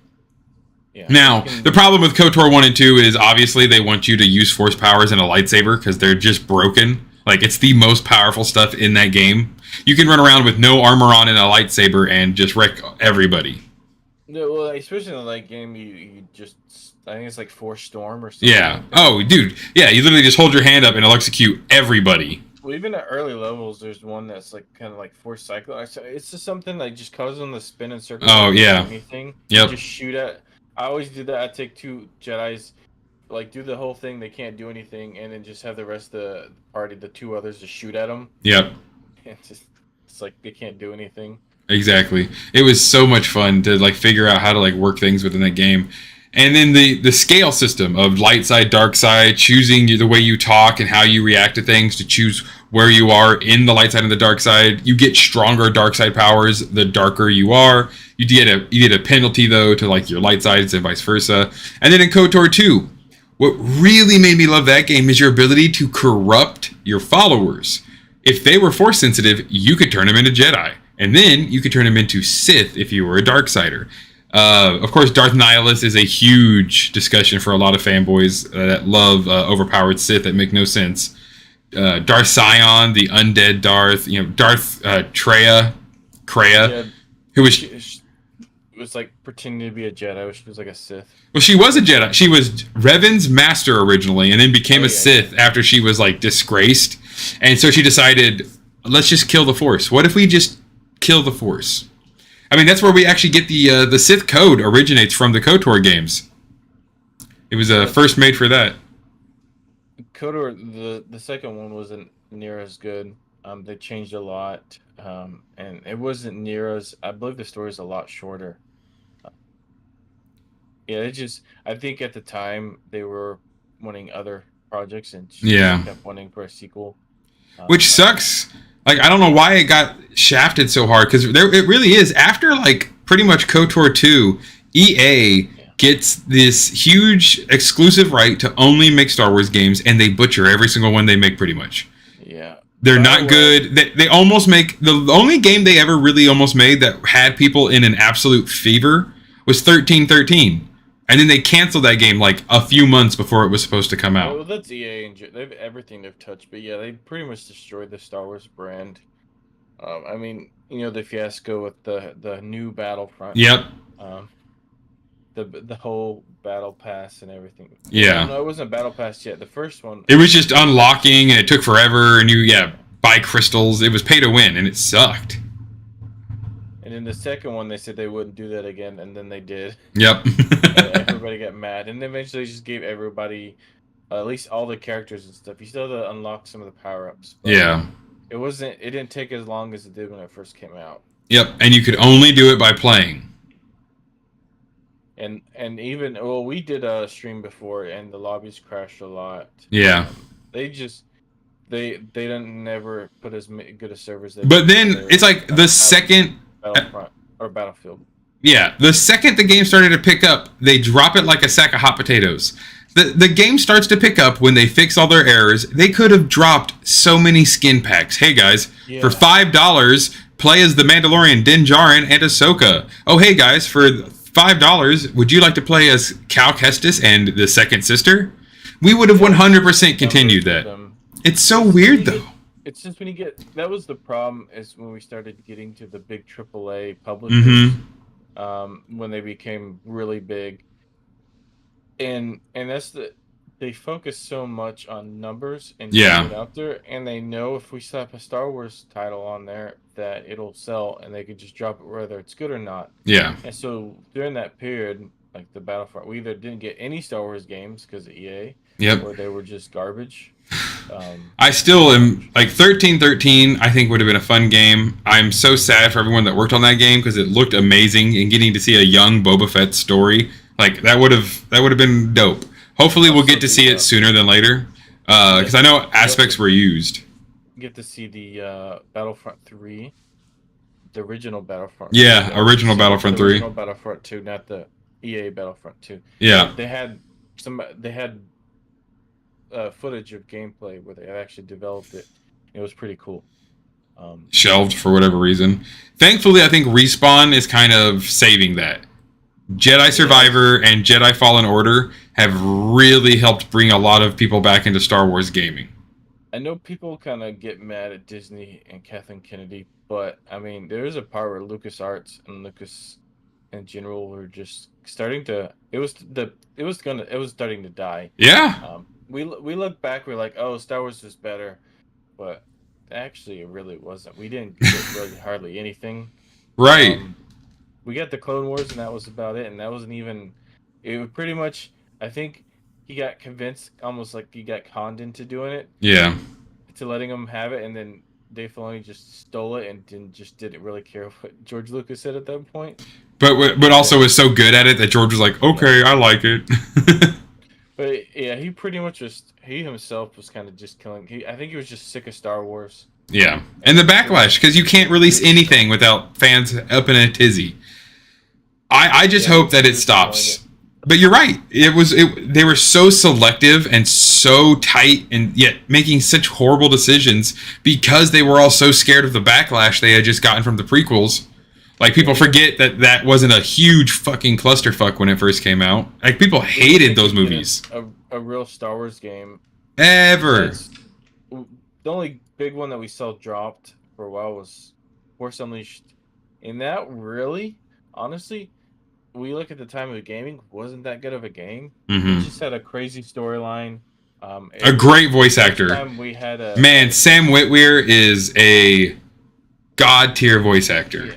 Yeah, now, the problem with KOTOR 1 and 2 is obviously they want you to use force powers and a lightsaber because they're just broken. Like, it's the most powerful stuff in that game. You can run around with no armor on and a lightsaber and just wreck everybody. No, well, especially in the late game, you just, I think it's like Force Storm or something. Yeah. Like oh, dude. Yeah, you literally just hold your hand up and it'll execute everybody. Well, even at early levels, there's one that's like kind of like Force Cycle. It's just something that just causes them to spin in circles. Oh, yeah. Anything. Yep. Just shoot at. I always do that. I take 2 Jedis, like do the whole thing. They can't do anything, and then just have the rest of the party, the 2 others, just shoot at them. Yep. And it's like they can't do anything. Exactly. It was so much fun to like figure out how to like work things within that game. And then the scale system of light side, dark side, choosing the way you talk and how you react to things to choose where you are in the light side and the dark side. You get stronger dark side powers the darker you are. You get a penalty though to like your light sides and vice versa. And then in KOTOR 2, what really made me love that game is your ability to corrupt your followers. If they were force sensitive, you could turn them into Jedi. And then you could turn them into Sith if you were a Darksider. Of course, Darth Nihilus is a huge discussion for a lot of fanboys that love overpowered Sith that make no sense. Darth Sion, the undead Darth, Darth Kreia, who was like pretending to be a Jedi. She was like a Sith. Well, she was a Jedi. She was Revan's master originally, and then became a Sith after she was like disgraced. And so she decided, let's just kill the Force. What if we just kill the Force? I mean, that's where we actually get the Sith code originates from the KOTOR games. It was first made for that. KOTOR, the second one wasn't near as good. They changed a lot, and it wasn't near as. I believe the story is a lot shorter. Yeah, I think at the time they were wanting other projects and kept wanting for a sequel. Which sucks. Like, I don't know why it got shafted so hard, because it really is. After, like, pretty much KOTOR 2, EA gets this huge exclusive right to only make Star Wars games, and they butcher every single one they make, pretty much. Yeah. They're not good. They almost make... The only game they ever really almost made that had people in an absolute fever was 1313. And then they canceled that game like a few months before it was supposed to come out. Well, that's EA, and they've everything they've touched. But yeah, they pretty much destroyed the Star Wars brand. I mean, the fiasco with the new Battlefront. Yep. The whole Battle Pass and everything. Yeah. No, it wasn't Battle Pass yet. The first one. It was just unlocking, and it took forever, and you buy crystals. It was pay to win, and it sucked. And in the second one, they said they wouldn't do that again, and then they did. Yep. Everybody got mad, and eventually just gave everybody, at least all the characters and stuff. You still had to unlock some of the power-ups. Yeah. It didn't take as long as it did when it first came out. Yep, and you could only do it by playing. And even, we did a stream before, and the lobbies crashed a lot. Yeah. They didn't never put as good a servers. But then it's like the second Battlefront or Battlefield. Yeah, the second the game started to pick up, they drop it like a sack of hot potatoes. The game starts to pick up when they fix all their errors. They could have dropped so many skin packs. Hey guys, for $5, play as the Mandalorian, Din Djarin, and Ahsoka. Oh hey guys, for $5, would you like to play as Cal Kestis and the second sister? We would have 100% continued that. It's so weird though. It's just when you get... That was the problem, is when we started getting to the big AAA publishers, when they became really big. And that's they focus so much on numbers and getting Yeah. it out there, and they know if we slap a Star Wars title on there that it'll sell, and they could just drop it whether it's good or not. Yeah. And so during that period, like the Battlefront, we either didn't get any Star Wars games because of EA, Yep. or they were just garbage. I still am Garbage. like 1313. I think would have been a fun game. I'm so sad for everyone that worked on that game because it looked amazing, and getting to see a young Boba Fett story like that would have been dope. Hopefully, we'll Also, get to see it sooner than later because I know we also aspects were used. get to see the Battlefront 3, the original Battlefront 3, Yeah, that was original similar to Battlefront the Three. original Battlefront 2, not the EA Battlefront 2. Yeah, They had footage of gameplay where they had actually developed it. It was pretty cool. shelved for whatever reason. Thankfully, I think Respawn is kind of saving that. Jedi Yeah, Survivor and Jedi Fallen Order have really helped bring a lot of people back into Star Wars gaming. I know people kind of get mad at Disney and Kathleen Kennedy, but I mean, there is a part where LucasArts and Lucas in general were just starting to. It was starting to die. Yeah, We look back, we're like, oh, Star Wars was better, but actually, it really wasn't. We didn't get really hardly anything. right. Um, we got the Clone Wars, and that was about it. And that wasn't even. It was pretty much. I think he got convinced, almost like he got conned into doing it, Yeah. to letting him have it, and then Dave Filoni just stole it and didn't really care what George Lucas said at that point. But And also then was so good at it that George was like, yeah, okay, I like it. but yeah, he pretty much he himself was kind of just killing. I think he was just sick of Star Wars, Yeah, and the and it backlash was because you can't it release was anything without fans up in a tizzy. I just yeah, hope that he it was killing it. stops. But you're right. They were so selective and so tight, and yet making such horrible decisions because they were all so scared of the backlash they had just gotten from the prequels. Like Yeah, people forget that that wasn't a huge fucking clusterfuck when it first came out. Like people we didn't hated think those we'd get movies a real Star Wars game. ever. Besides, the only big one that we saw dropped for a while was Force Unleashed, and that really, honestly, we look at the time of the gaming, wasn't that good of a game. It Hmm. just had a crazy storyline. A It was great the voice first actor. time we had Man, a good. Sam Witwer is a god tier voice actor. Yeah.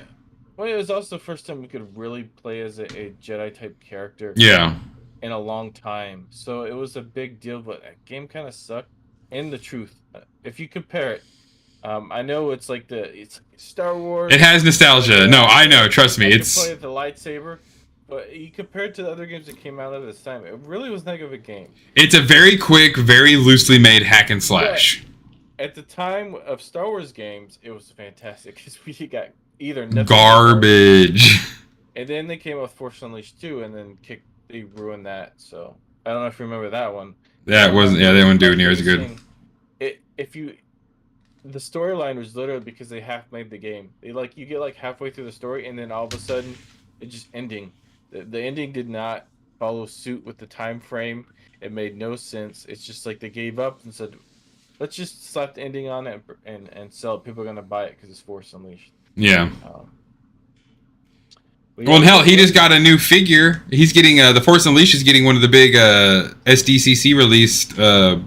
Well, it was also the first time we could really play as a Jedi type character Yeah. in a long time. So it was a big deal, but that game kind of sucked. And the truth, if you compare it, I know it's Star It Wars. has nostalgia. No, I know. Trust me. I could play It's with the lightsaber, but you compare it to the other games that came out at this time, it really was not good of a game. it's a very quick, very loosely made hack and But slash. at the time of Star Wars games, it was fantastic because we got either nothing but garbage, Garbage. and then they came out with Force Unleashed 2, and then they ruined that. So I don't know if you remember that one. That wasn't. Yeah, they wouldn't do My it near as biggest good. thing, if you the storyline was literally because they half made the game. They like you get like halfway through the story, and then all of a sudden it just ending. The ending did not follow suit with the time frame. It made no sense. It's just like they gave up and said, "Let's just slap the ending on it and sell it. People are gonna buy it because it's Force Unleashed." Yeah. Um, but Well, yeah, and we hell, got he just good. got a new figure. He's getting the Force Unleashed is getting one of the big SDCC released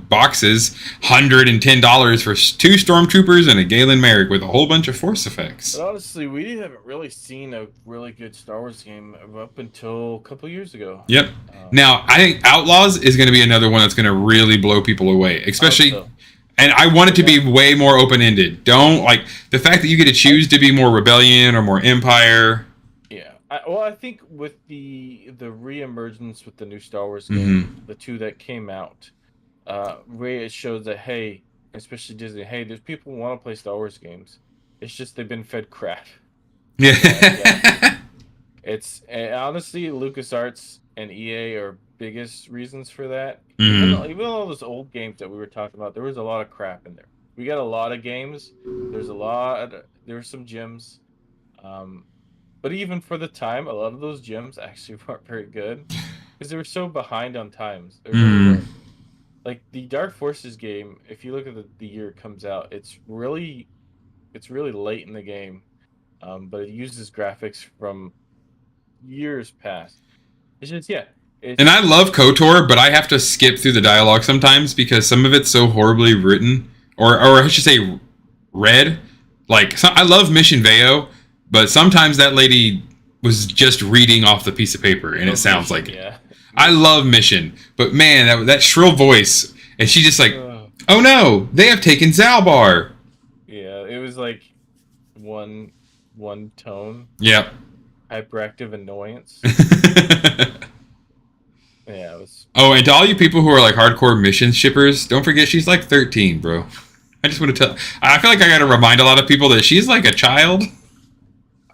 boxes, $110 for two stormtroopers and a Galen Merrick with a whole bunch of Force effects. But honestly, we haven't really seen a really good Star Wars game up until a couple years ago. Yep. Um, Now, I think Outlaws is going to be another one that's going to really blow people away, I hope especially. so. And I want it to Yeah, be way more open ended. Don't like the fact that you get to choose to be more rebellion or more empire. yeah. I think with the reemergence with the new Star Wars Hmm. game, the two that came out, really it shows that hey, especially Disney, hey, there's people who want to play Star Wars games. It's just they've been fed crap. Yeah. Yeah. It's and honestly, LucasArts and EA are biggest reasons for that. Hmm. Even all those old games that we were talking about, there was a lot of crap in there. We got a lot of games. There were some gems. Um, but even for the time, a lot of those gems actually weren't very good because they were so behind on times. They really Hmm. were. Like the Dark Forces game, if you look at the year it comes out, it's really late in the game. But it uses graphics from years past. It's just yeah. And I love KOTOR, but I have to skip through the dialogue sometimes because some of it's so horribly written, or I should say, read. Like, I love Mission Veo, but sometimes that lady was just reading off the piece of paper, and it sounds like it. Yeah. I love Mission, but man, that shrill voice, and she just like, oh no, they have taken Zalbar. Yeah, it was like one tone. Yep. Hyperactive annoyance. Yeah, it was. Oh, and to all you people who are like hardcore Mission shippers, don't forget she's like 13, bro. I just want to tell. I feel like I got to remind a lot of people that she's like a child.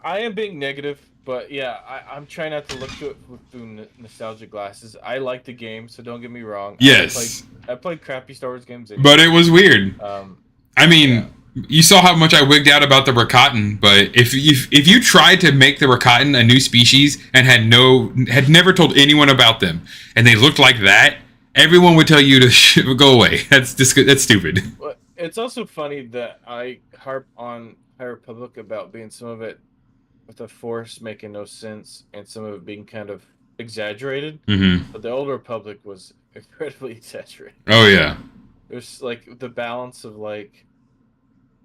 I am being negative, but yeah, I'm trying not to look through it through nostalgic glasses. I like the game, so don't get me wrong. Yes. I played crappy Star Wars games. Anyway. But it was weird. I mean. Yeah. You saw how much I wigged out about the Rakatan, but if you tried to make the Rakatan a new species and had never told anyone about them, and they looked like that, everyone would tell you to go away. That's stupid. Well, it's also funny that I harp on High Republic about being some of it with the Force making no sense and some of it being kind of exaggerated. Mm-hmm. But the Old Republic was incredibly exaggerated. Oh yeah. It was like the balance of like.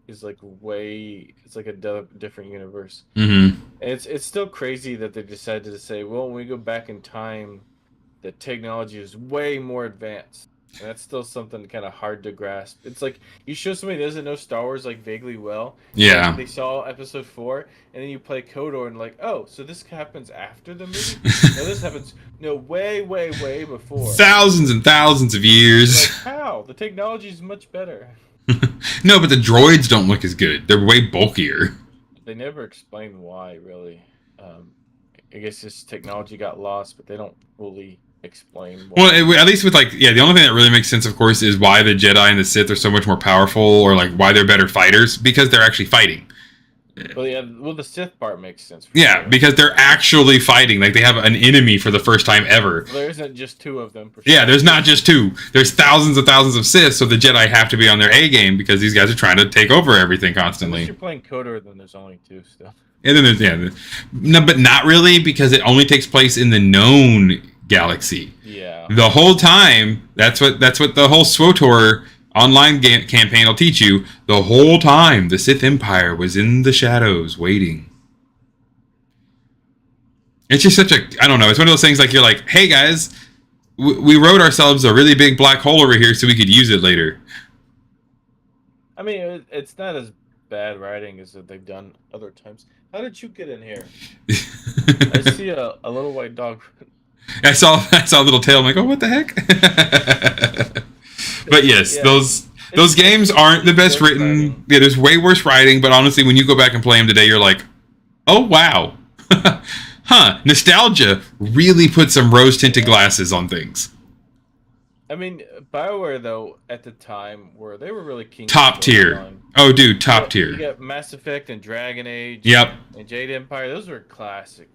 Is like it's like a different universe. Mm-hmm. And it's still crazy that they decided to say, well, when we go back in time, the technology is way more advanced, and that's still something kind of hard to grasp. It's like you show somebody that doesn't know Star Wars like vaguely well. Yeah. Like they saw Episode 4, and then you play KOTOR and like, oh, so this happens after the movie? No, this happens way before. Thousands and thousands of years. Like, how? The technology is much better. No, but the droids don't look as good. They're way bulkier. They never explain why, really. I guess this technology got lost, but they don't fully explain why. Well, at least with the only thing that really makes sense, of course, is why the Jedi and the Sith are so much more powerful, or like why they're better fighters, because they're actually fighting. Well, yeah, the Sith part makes sense. Yeah, because they're actually fighting. Like, they have an enemy for the first time ever. Well, there isn't just two of them. For sure. Yeah, there's not just two. There's thousands and thousands of Sith, so the Jedi have to be on their A game because these guys are trying to take over everything constantly. Unless you're playing KOTOR, then there's only two still. And then there's, no, but not really, because it only takes place in the known galaxy. Yeah. The whole time, that's what the whole SWTOR online campaign will teach you. The whole time the Sith Empire was in the shadows waiting. It's just such a, I don't know, it's one of those things like you're like, hey guys, we wrote ourselves a really big black hole over here so we could use it later. I mean, it's not as bad writing as that they've done other times. How did you get in here? I see a little white dog. I saw a little tail. I'm like, oh, what the heck? But yes, yeah. Those games aren't the best written. Writing. Yeah, there's way worse writing, but honestly, when you go back and play them today, you're like, oh, wow. Huh, nostalgia really put some rose-tinted glasses on things. I mean, BioWare, though, at the time, they were really king. Top tier. Oh, dude, top tier. You got Mass Effect and Dragon Age. Yep. And Jade Empire. Those were classic.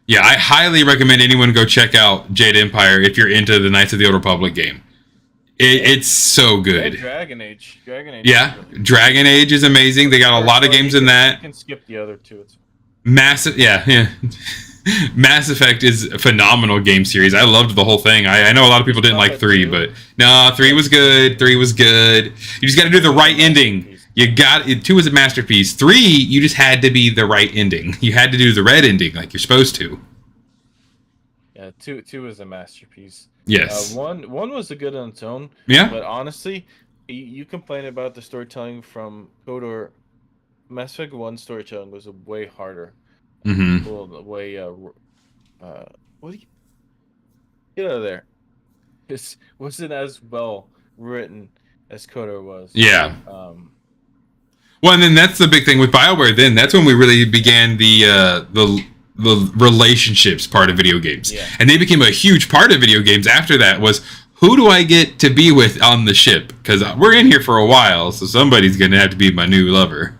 Yeah, I highly recommend anyone go check out Jade Empire if you're into the Knights of the Old Republic game. It's so good. Yeah, Dragon Age. Yeah, Dragon Age is amazing. They got a lot of games in that. You can skip the other two. It's Mass Effect is a phenomenal game series. I loved the whole thing. I know a lot of people didn't like 3, but no, 3 was good. 3 was good. You just got to do the right ending. 2 was a masterpiece. 3, you just had to be the right ending. You had to do the red ending like you're supposed to. Yeah, 2 was a masterpiece. Yes. 1 was a good on its own. Yeah. But honestly, you complain about the storytelling from KOTOR. Mass Effect 1 storytelling was way harder. Mm-hmm. Way what do you get out of there? It wasn't as well written as KOTOR was. Yeah. Well, and then that's the big thing with BioWare. Then that's when we really began the relationships part of video games, and they became a huge part of video games. After that was, who do I get to be with on the ship? Because we're in here for a while, so somebody's gonna have to be my new lover.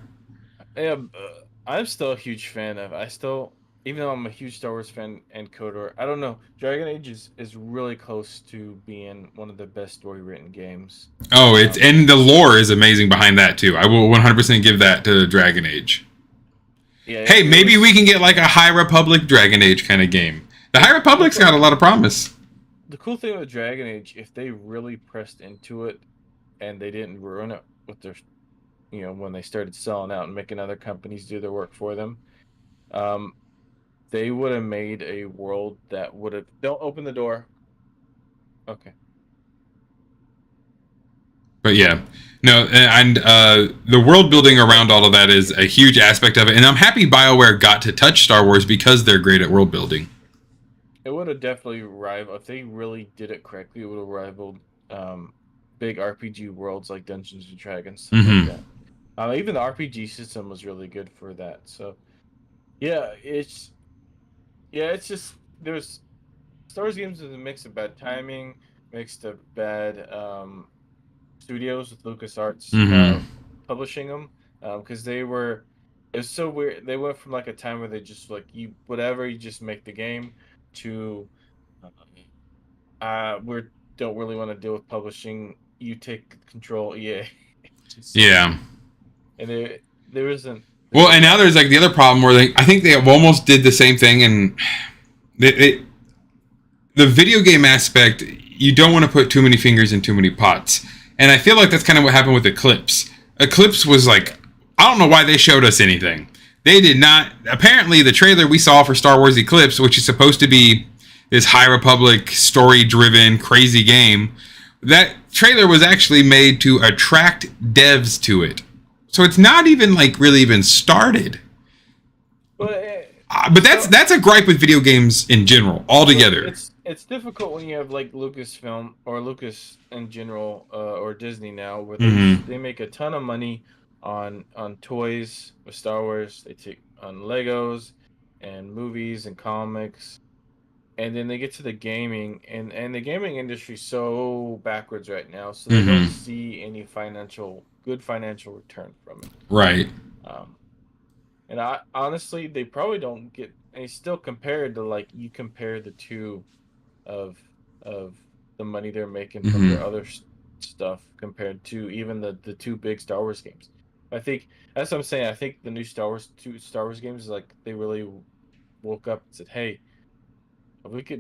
Yeah, I'm still a huge fan of. Even though I'm a huge Star Wars fan and KOTOR, I don't know. Dragon Age is really close to being one of the best story written games. Oh, and the lore is amazing behind that too. I will 100% give that to Dragon Age. Yeah. Hey, maybe we can get like a High Republic Dragon Age kind of game. The High Republic's got a lot of promise. The cool thing with Dragon Age, if they really pressed into it and they didn't ruin it with their, when they started selling out and making other companies do their work for them, um, they would have made a world that would have. Don't open the door. Okay. But yeah, no, and the world building around all of that is a huge aspect of it, and I'm happy BioWare got to touch Star Wars because they're great at world building. It would have definitely rivaled if they really did it correctly. It would have rivaled big RPG worlds like Dungeons and Dragons, stuff like that. Even the RPG system was really good for that. So yeah, it's just there's Star Wars games is a mix of bad timing, mixed of bad studios with LucasArts publishing them because they were. It's so weird. They went from like a time where they just like you just make the game to we don't really want to deal with publishing. You take control, EA. Yeah. And there isn't. Well, and now there's like the other problem where I think they almost did the same thing, and the video game aspect, you don't want to put too many fingers in too many pots. And I feel like that's kind of what happened with Eclipse. Eclipse was like, I don't know why they showed us anything. They did not. Apparently, the trailer we saw for Star Wars Eclipse, which is supposed to be this High Republic story-driven crazy game, that trailer was actually made to attract devs to it. So it's not even like really even started. But that's a gripe with video games in general, altogether. It's difficult when you have like Lucasfilm or Lucas in general or Disney now, where they make a ton of money on toys with Star Wars. They take on Legos and movies and comics, and then they get to the gaming, and the gaming industry's so backwards right now, so they don't see any good financial return from it. Right. And I honestly, they probably don't get. And still compared to like you compare the two of the money they're making from their other stuff compared to even the two big Star Wars games. I think that's what I'm saying. I think the new Star Wars games is like they really woke up and said, "Hey,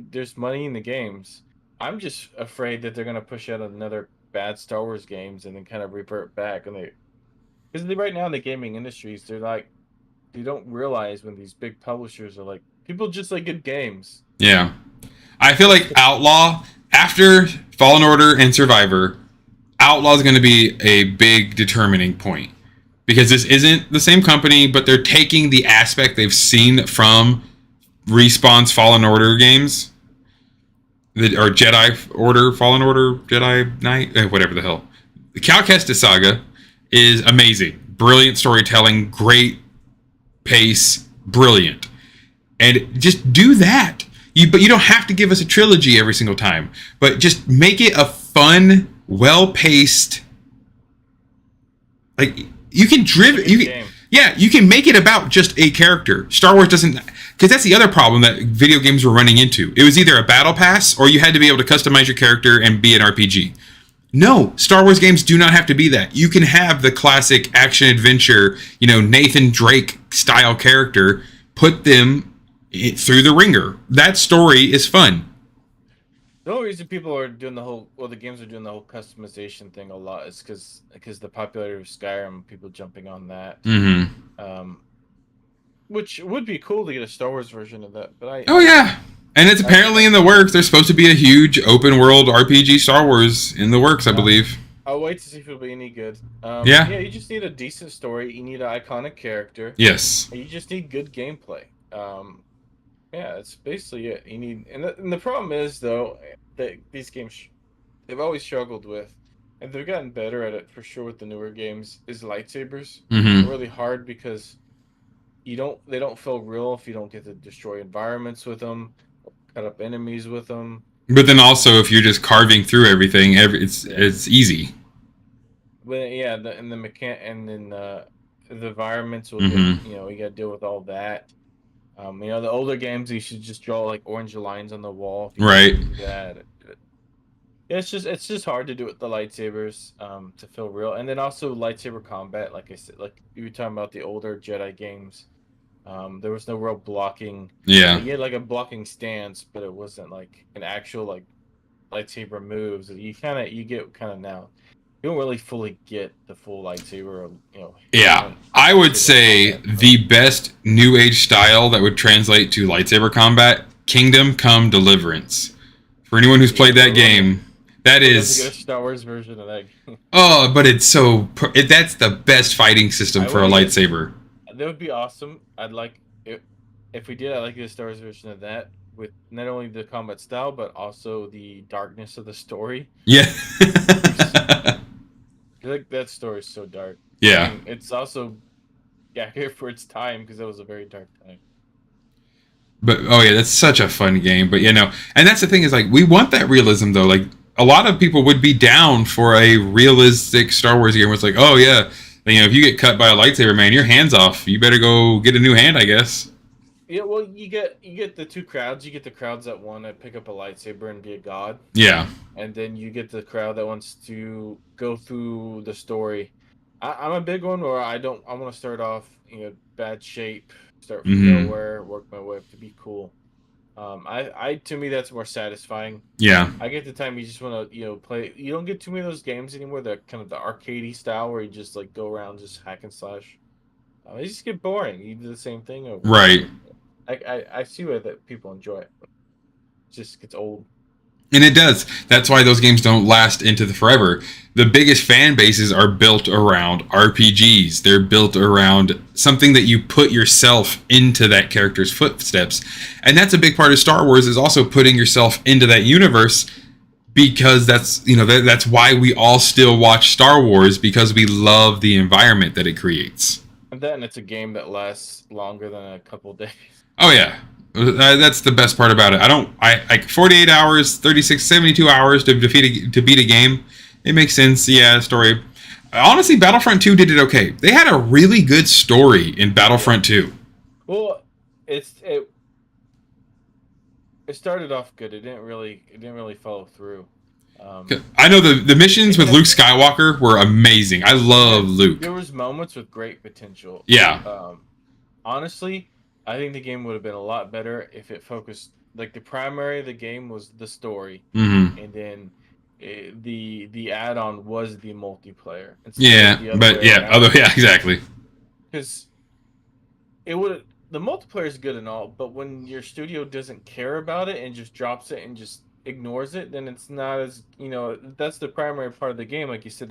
there's money in the games." I'm just afraid that they're gonna push out another bad Star Wars games and then kind of revert back. And because right now in the gaming industries, they're like they don't realize when these big publishers are like people just like good games. Yeah. I feel like Outlaw, after Fallen Order and Survivor, Outlaw is going to be a big determining point. Because this isn't the same company, but they're taking the aspect they've seen from Respawn's Fallen Order games. Or Jedi Order, Fallen Order, Jedi Knight, whatever the hell. The Cal Kestis saga is amazing. Brilliant storytelling, great pace, brilliant. And just do that. But you don't have to give us a trilogy every single time. But just make it a fun, well-paced. Like you can you can make it about just a character. Star Wars doesn't, because that's the other problem that video games were running into. It was either a battle pass or you had to be able to customize your character and be an RPG. No, Star Wars games do not have to be that. You can have the classic action adventure, Nathan Drake style character, put them through the ringer. That story is fun. The only reason people are doing the games are doing the whole customization thing a lot is because the popularity of Skyrim, people jumping on that. Which would be cool to get a Star Wars version of that. But yeah. And it's apparently in the works. There's supposed to be a huge open world RPG Star Wars in the works, I believe. I'll wait to see if it'll be any good. Yeah, you just need a decent story. You need an iconic character. Yes. And you just need good gameplay. Yeah, it's basically it. You need, and the problem is though that these games they've always struggled with, and they've gotten better at it for sure with the newer games. Is lightsabers. They're really hard because they don't feel real if you don't get to destroy environments with them, cut up enemies with them. But then also if you're just carving through everything, it's easy. But yeah, and then the environments will get, you got to deal with all that. The older games you should just draw like orange lines on the wall. Right. Yeah, it's just hard to do with the lightsabers to feel real, and then also lightsaber combat. Like I said, like you were talking about the older Jedi games, There was no real blocking. Yeah. You had like a blocking stance, but it wasn't like an actual like lightsaber moves. You get kind of now. You don't really fully get the full lightsaber, Yeah. I would lightsaber say combat. the best new age style that would translate to lightsaber combat, Kingdom Come Deliverance. For anyone who's played that game, that doesn't get is a Star Wars version of that game. oh, but it's that's the best fighting system for a lightsaber. That would be awesome. I'd like it if we did. I'd like the Star Wars version of that with not only the combat style but also the darkness of the story. Yeah. Like that story is so dark. Yeah. I mean, it's also accurate for its time because it was a very dark time. But oh yeah, that's such a fun game. But and that's the thing is like we want that realism though. Like a lot of people would be down for a realistic Star Wars game where it's like, oh yeah, if you get cut by a lightsaber, man, your hand's off. You better go get a new hand, I guess. Yeah, well, you get the two crowds. You get the crowds that want to pick up a lightsaber and be a god. Yeah. And then you get the crowd that wants to go through the story. I'm a big one where I want to start off bad shape, start from nowhere, work my way up to be cool. I to me that's more satisfying. Yeah. I get the time you just want to play. You don't get too many of those games anymore. That kind of the arcadey style where you just like go around just hack and slash. They just get boring. You do the same thing over. Right. I see why that people enjoy it. It just gets old. And it does. That's why those games don't last into the forever. The biggest fan bases are built around RPGs. They're built around something that you put yourself into that character's footsteps. And that's a big part of Star Wars is also putting yourself into that universe because that's why we all still watch Star Wars because we love the environment that it creates. And then it's a game that lasts longer than a couple days. Oh yeah. That's the best part about it. I like 48 hours, 36, 72 hours to beat a game. It makes sense. Yeah, story. Honestly, Battlefront 2 did it okay. They had a really good story in Battlefront 2. Well, it started off good. It didn't really follow through. I know the missions with Luke Skywalker were amazing. I love Luke. There was moments with great potential. Yeah. Honestly, I think the game would have been a lot better if it focused like the primary of the game was the story, and then the add-on was the multiplayer. Yeah, but yeah, exactly. Because the multiplayer is good and all, but when your studio doesn't care about it and just drops it and just ignores it, then it's not as that's the primary part of the game. Like you said,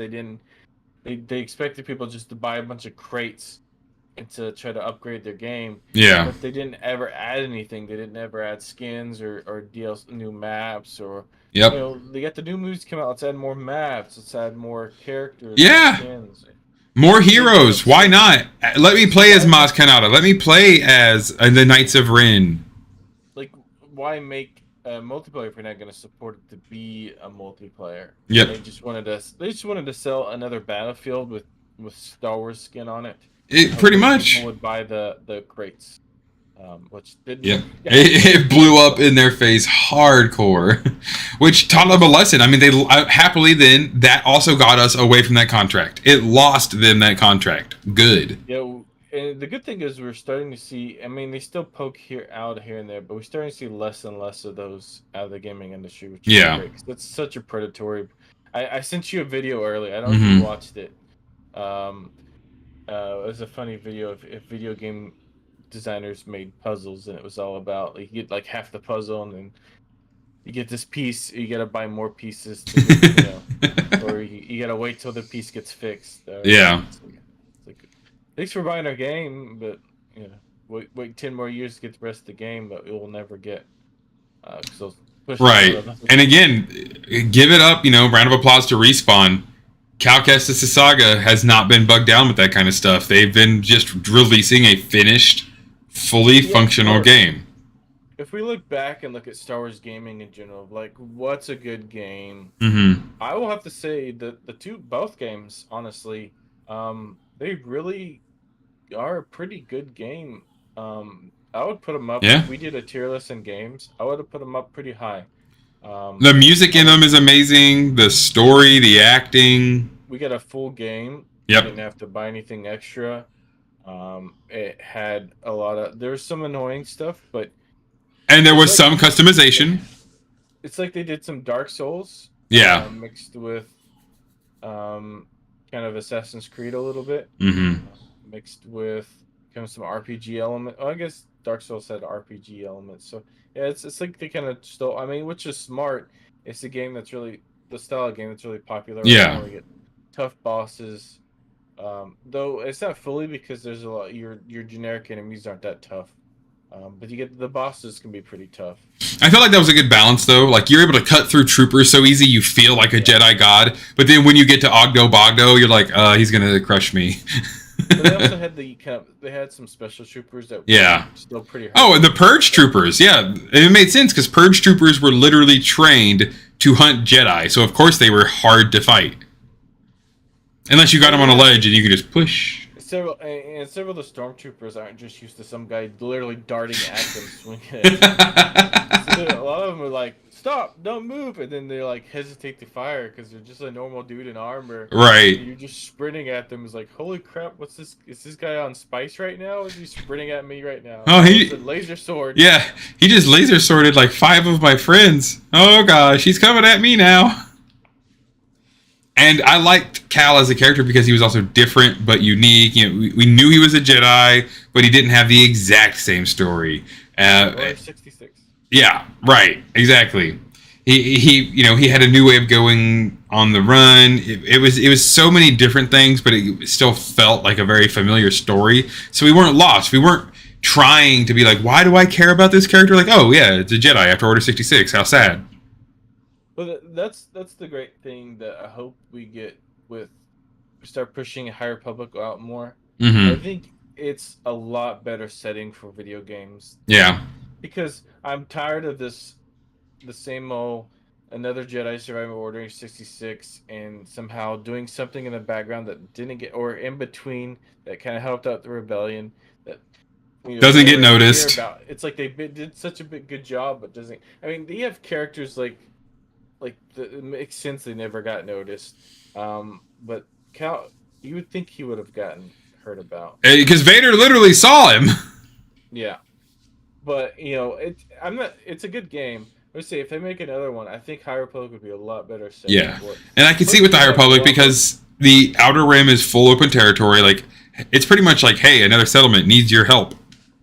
they expected people just to buy a bunch of crates and to try to upgrade their game. Yeah. But they didn't ever add anything. They didn't ever add skins or DLC, new maps or they got the new movies come out. Let's add more maps. Let's add more characters. Yeah. Skins. More heroes. Why not? Let me play as Maz Kanata. Let me play as the Knights of Ren. Like, why make a multiplayer if you're not going to support it to be a multiplayer? Yep. They just wanted to sell another Battlefield with Star Wars skin on it. Pretty much. People would buy the crates, which didn't. Yeah, it blew up in their face hardcore, which taught them a lesson. I mean, they happily then that also got us away from that contract. It lost them that contract. Good. Yeah, and the good thing is we're starting to see. I mean, they still poke here and there, but we're starting to see less and less of those out of the gaming industry, which is great. It's such a predatory. I sent you a video earlier. I don't know if you watched it. It was a funny video of if video game designers made puzzles, and it was all about like you get like half the puzzle, and then you get this piece, you gotta buy more pieces, or you gotta wait till the piece gets fixed. Yeah. It's like, thanks for buying our game, but wait 10 more years to get the rest of the game, but we will never get. Right, and again, give it up. Round of applause to Respawn. Cal Kestis Saga has not been bugged down with that kind of stuff. They've been just releasing a finished, fully functional game. If we look back and look at Star Wars gaming in general, like what's a good game? I will have to say that both games, honestly, they really are a pretty good game. I would put them up. Yeah. If we did a tier list in games, I would have put them up pretty high. The music in them is amazing. The story, the acting. We got a full game. Yep. You didn't have to buy anything extra. It had a lot of there's some annoying stuff, but And there it's was like some customization. it's like they did some Dark Souls, Yeah. mixed with um, kind of Assassin's Creed a little bit, Mm-hmm. mixed with kind of some RPG element. Oh, I guess Dark Souls had RPG elements, so yeah, it's like they kind of stole. I mean, which is smart. It's a game that's really the style of game that's really popular right now, Yeah. where you get tough bosses. Though it's not fully because there's a lot your generic enemies aren't that tough. But you get the bosses can be pretty tough. I felt like that was a good balance, though. Like, you're able to cut through troopers so easy, you feel like a Yeah. Jedi god. But then when you get to Ogdo Bogdo, you're like, he's gonna crush me. But they also had they had some special troopers that Yeah. were still pretty hard. Oh, and the Purge troopers. Yeah, it made sense because Purge troopers were literally trained to hunt Jedi, so of course they were hard to fight. Unless you got them on a ledge and you could just push. Several of the stormtroopers aren't just used to some guy literally darting at them, swinging at them. So a lot of them are like, "Stop! Don't move!" And then they like hesitate to fire because they're just a normal dude in armor. Right. And you're just sprinting at them. It's like, holy crap! What's this? Is this guy on spice right now? Is he sprinting at me right now? Oh, it's a laser sword. Yeah, he just laser sworded like 5 of my friends. Oh gosh, he's coming at me now. And I liked Cal as a character because he was also different but unique. You know, we knew he was a Jedi, but he didn't have the exact same story. Or 66. Yeah, right, exactly. He had a new way of going on the run. It was so many different things, but it still felt like a very familiar story. So we weren't lost. We weren't trying to be like, why do I care about this character? Like, oh yeah, it's a Jedi after Order 66. How sad. But that's the great thing that I hope we get with start pushing High Republic out more. I Mm-hmm. think it's a lot better setting for video games. Yeah. Because I'm tired of the same old another Jedi Survivor Order 66 and somehow doing something in the background that didn't get or in between that kind of helped out the rebellion that Doesn't get never ever hear noticed. about. It's like they did such a big good job, but doesn't. I mean, they have characters it makes sense they never got noticed. But Cal, you would think he would have gotten heard about. Because Vader literally saw him. Yeah, but I'm not. It's a good game. Let's say if they make another one, I think High Republic would be a lot better set Yeah. for it. And I can see Plus, with the you High have Republic Rebel. because the Outer Rim is full open territory. Like, it's pretty much like, hey, another settlement needs your help.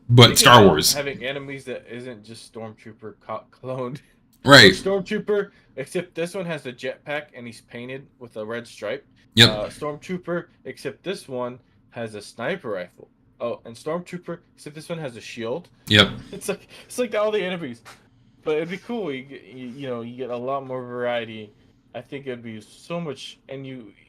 But Star Wars. Having enemies that isn't just Stormtrooper cloned. Right. Stormtrooper, except this one has a jetpack and he's painted with a red stripe. Yep. Stormtrooper, except this one has a sniper rifle. Oh, and Stormtrooper, except this one has a shield. Yep. It's like all the enemies, but it'd be cool. You get a lot more variety. I think it'd be so much, and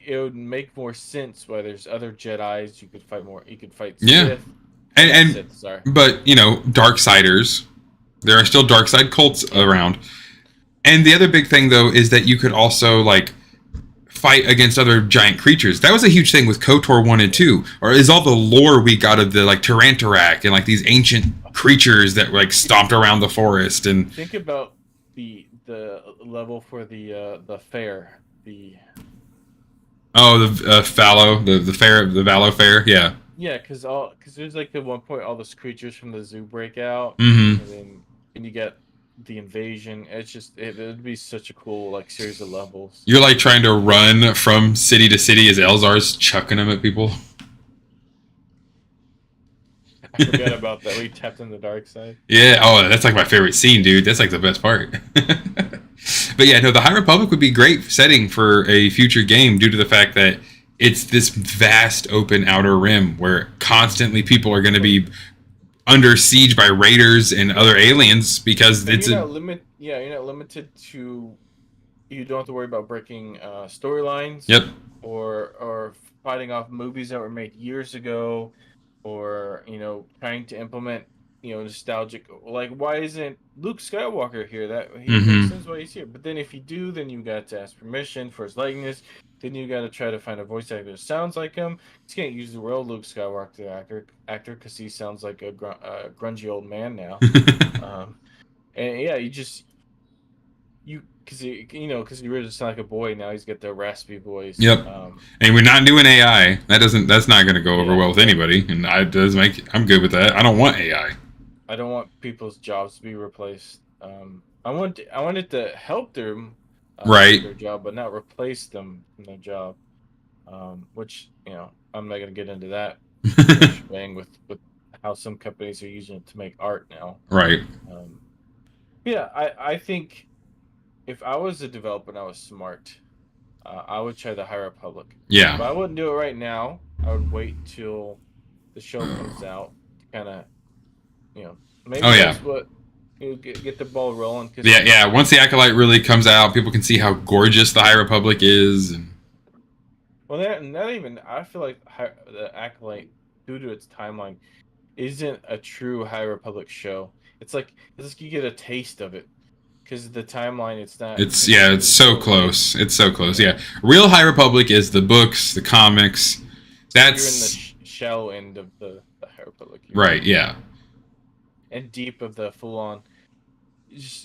it would make more sense why there's other Jedi's. You could fight more. You could fight Yeah. Sith. And Sith, sorry. But Darksiders. There are still Darkside cults around. And the other big thing though is that you could also like fight against other giant creatures. That was a huge thing with KOTOR 1 and 2. Or is all the lore we got of the like Tyrantarak and like these ancient creatures that like stomped around the forest and think about the level for the fair. The Fallow, the fair, the Valo fair, yeah. Yeah, because there's like at one point all those creatures from the zoo break out, Mm-hmm. and you get the invasion. It's just it'd be such a cool like series of levels. You're like trying to run from city to city as Elzar's chucking them at people. I forgot about that. We tapped in the dark side. Yeah, oh, that's like my favorite scene, dude. That's like the best part. But yeah, no, the High Republic would be great setting for a future game due to the fact that it's this vast open outer rim where constantly people are going to be under siege by raiders and other aliens because You're not limited to. You don't have to worry about breaking storylines. Yep. Or fighting off movies that were made years ago, or trying to implement nostalgic, like why isn't Luke Skywalker here? That he makes sense why he's here. But then if you do, then you got to ask permission for his likeness. Then you got to try to find a voice actor that sounds like him. You can't use the real Luke Skywalker actor because he sounds like a grungy old man now. And yeah, you because he really just sound like a boy. Now he's got the raspy voice. Yep. And we're not doing AI. That's not going to go over well with anybody. And I'm good with that. I don't want AI. I don't want people's jobs to be replaced. I want it to help them their job, but not replace them from their job. Which I'm not gonna get into that thing with how some companies are using it to make art now. Right. Yeah, I think if I was a developer and I was smart, I would try the High Republic. Yeah. But I wouldn't do it right now. I would wait till the show comes out to kind of, maybe that's what get the ball rolling. Yeah. Once the Acolyte really comes out, people can see how gorgeous the High Republic is. Well, not even. I feel like the Acolyte, due to its timeline, isn't a true High Republic show. It's like you get a taste of it. Because the timeline, it's not. It's so close. It's so close. Yeah, real High Republic is the books, the comics. That's you're in the shell end of the High Republic. Right. Yeah. And deep of the full on.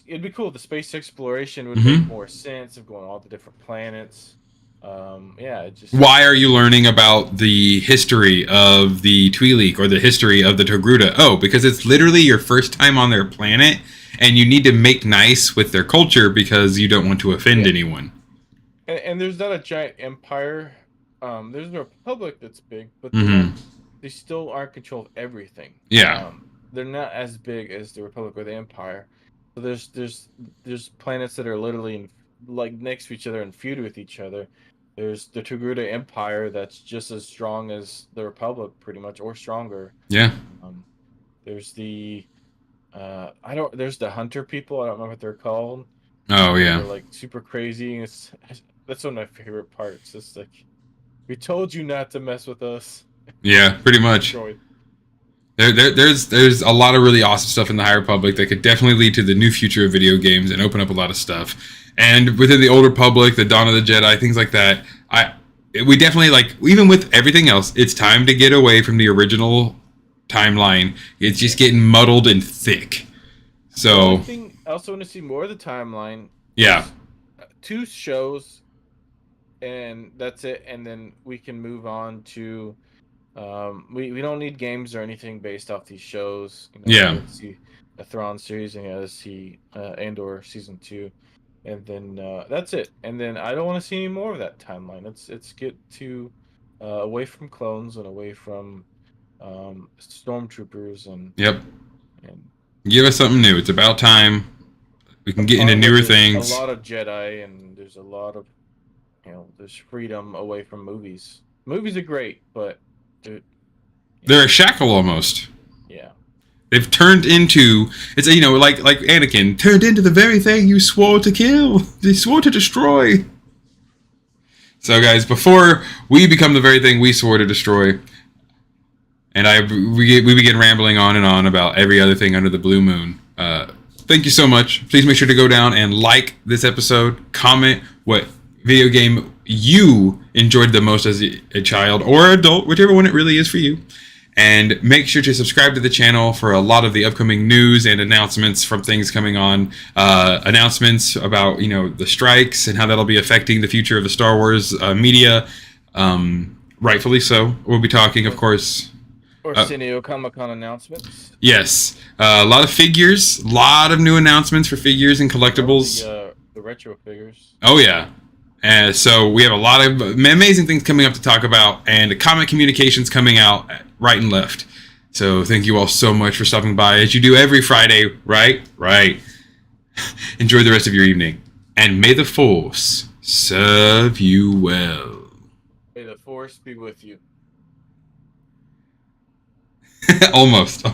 It'd be cool. The space exploration would make more sense of going all the different planets. Why are you learning about the history of the Twi'lek or the history of the Togruta? Oh, because it's literally your first time on their planet. And you need to make nice with their culture because you don't want to offend anyone. And there's not a giant empire. There's a republic that's big, but they still aren't in control of everything. Yeah. They're not as big as the republic or the empire. So there's planets that are literally next to each other and feud with each other. There's the Togruta Empire that's just as strong as the republic, pretty much, or stronger. Yeah. There's the there's the hunter people. I don't know what they're called. Oh yeah. They're like super crazy. That's one of my favorite parts. It's like, we told you not to mess with us. Yeah, pretty much. There's a lot of really awesome stuff in the High Republic that could definitely lead to the new future of video games and open up a lot of stuff. And within the Old Republic, the Dawn of the Jedi, things like that, we definitely, even with everything else, it's time to get away from the original timeline. It's just getting muddled and thick. So I also want to see more of the timeline. Yeah. 2 shows, and that's it. And then we can move on to. We don't need games or anything based off these shows. Let's see a Thrawn series, and let's see Andor season 2, and then that's it. And then I don't want to see any more of that timeline. Let's get to away from clones and away from stormtroopers and give us something new. It's about time. We can get into newer things. A lot of Jedi, and there's a lot of there's freedom away from movies. Movies are great, but they're a shackle almost. Yeah. They've turned into like Anakin turned into the very thing you swore to kill. You swore to destroy. So guys, before we become the very thing we swore to destroy, and we begin rambling on and on about every other thing under the blue moon. Thank you so much. Please make sure to go down and like this episode. Comment what video game you enjoyed the most as a child or adult, whichever one it really is for you. And make sure to subscribe to the channel for a lot of the upcoming news and announcements from things coming on. Announcements about, the strikes and how that'll be affecting the future of the Star Wars media. Rightfully so. We'll be talking, of course. Or San Diego Comic-Con announcements. Yes. A lot of figures. A lot of new announcements for figures and collectibles. The retro figures. Oh, yeah. So we have a lot of amazing things coming up to talk about, and comic communications coming out right and left. So thank you all so much for stopping by, as you do every Friday, right? Right. Enjoy the rest of your evening, and may the Force serve you well. May the Force be with you. Almost.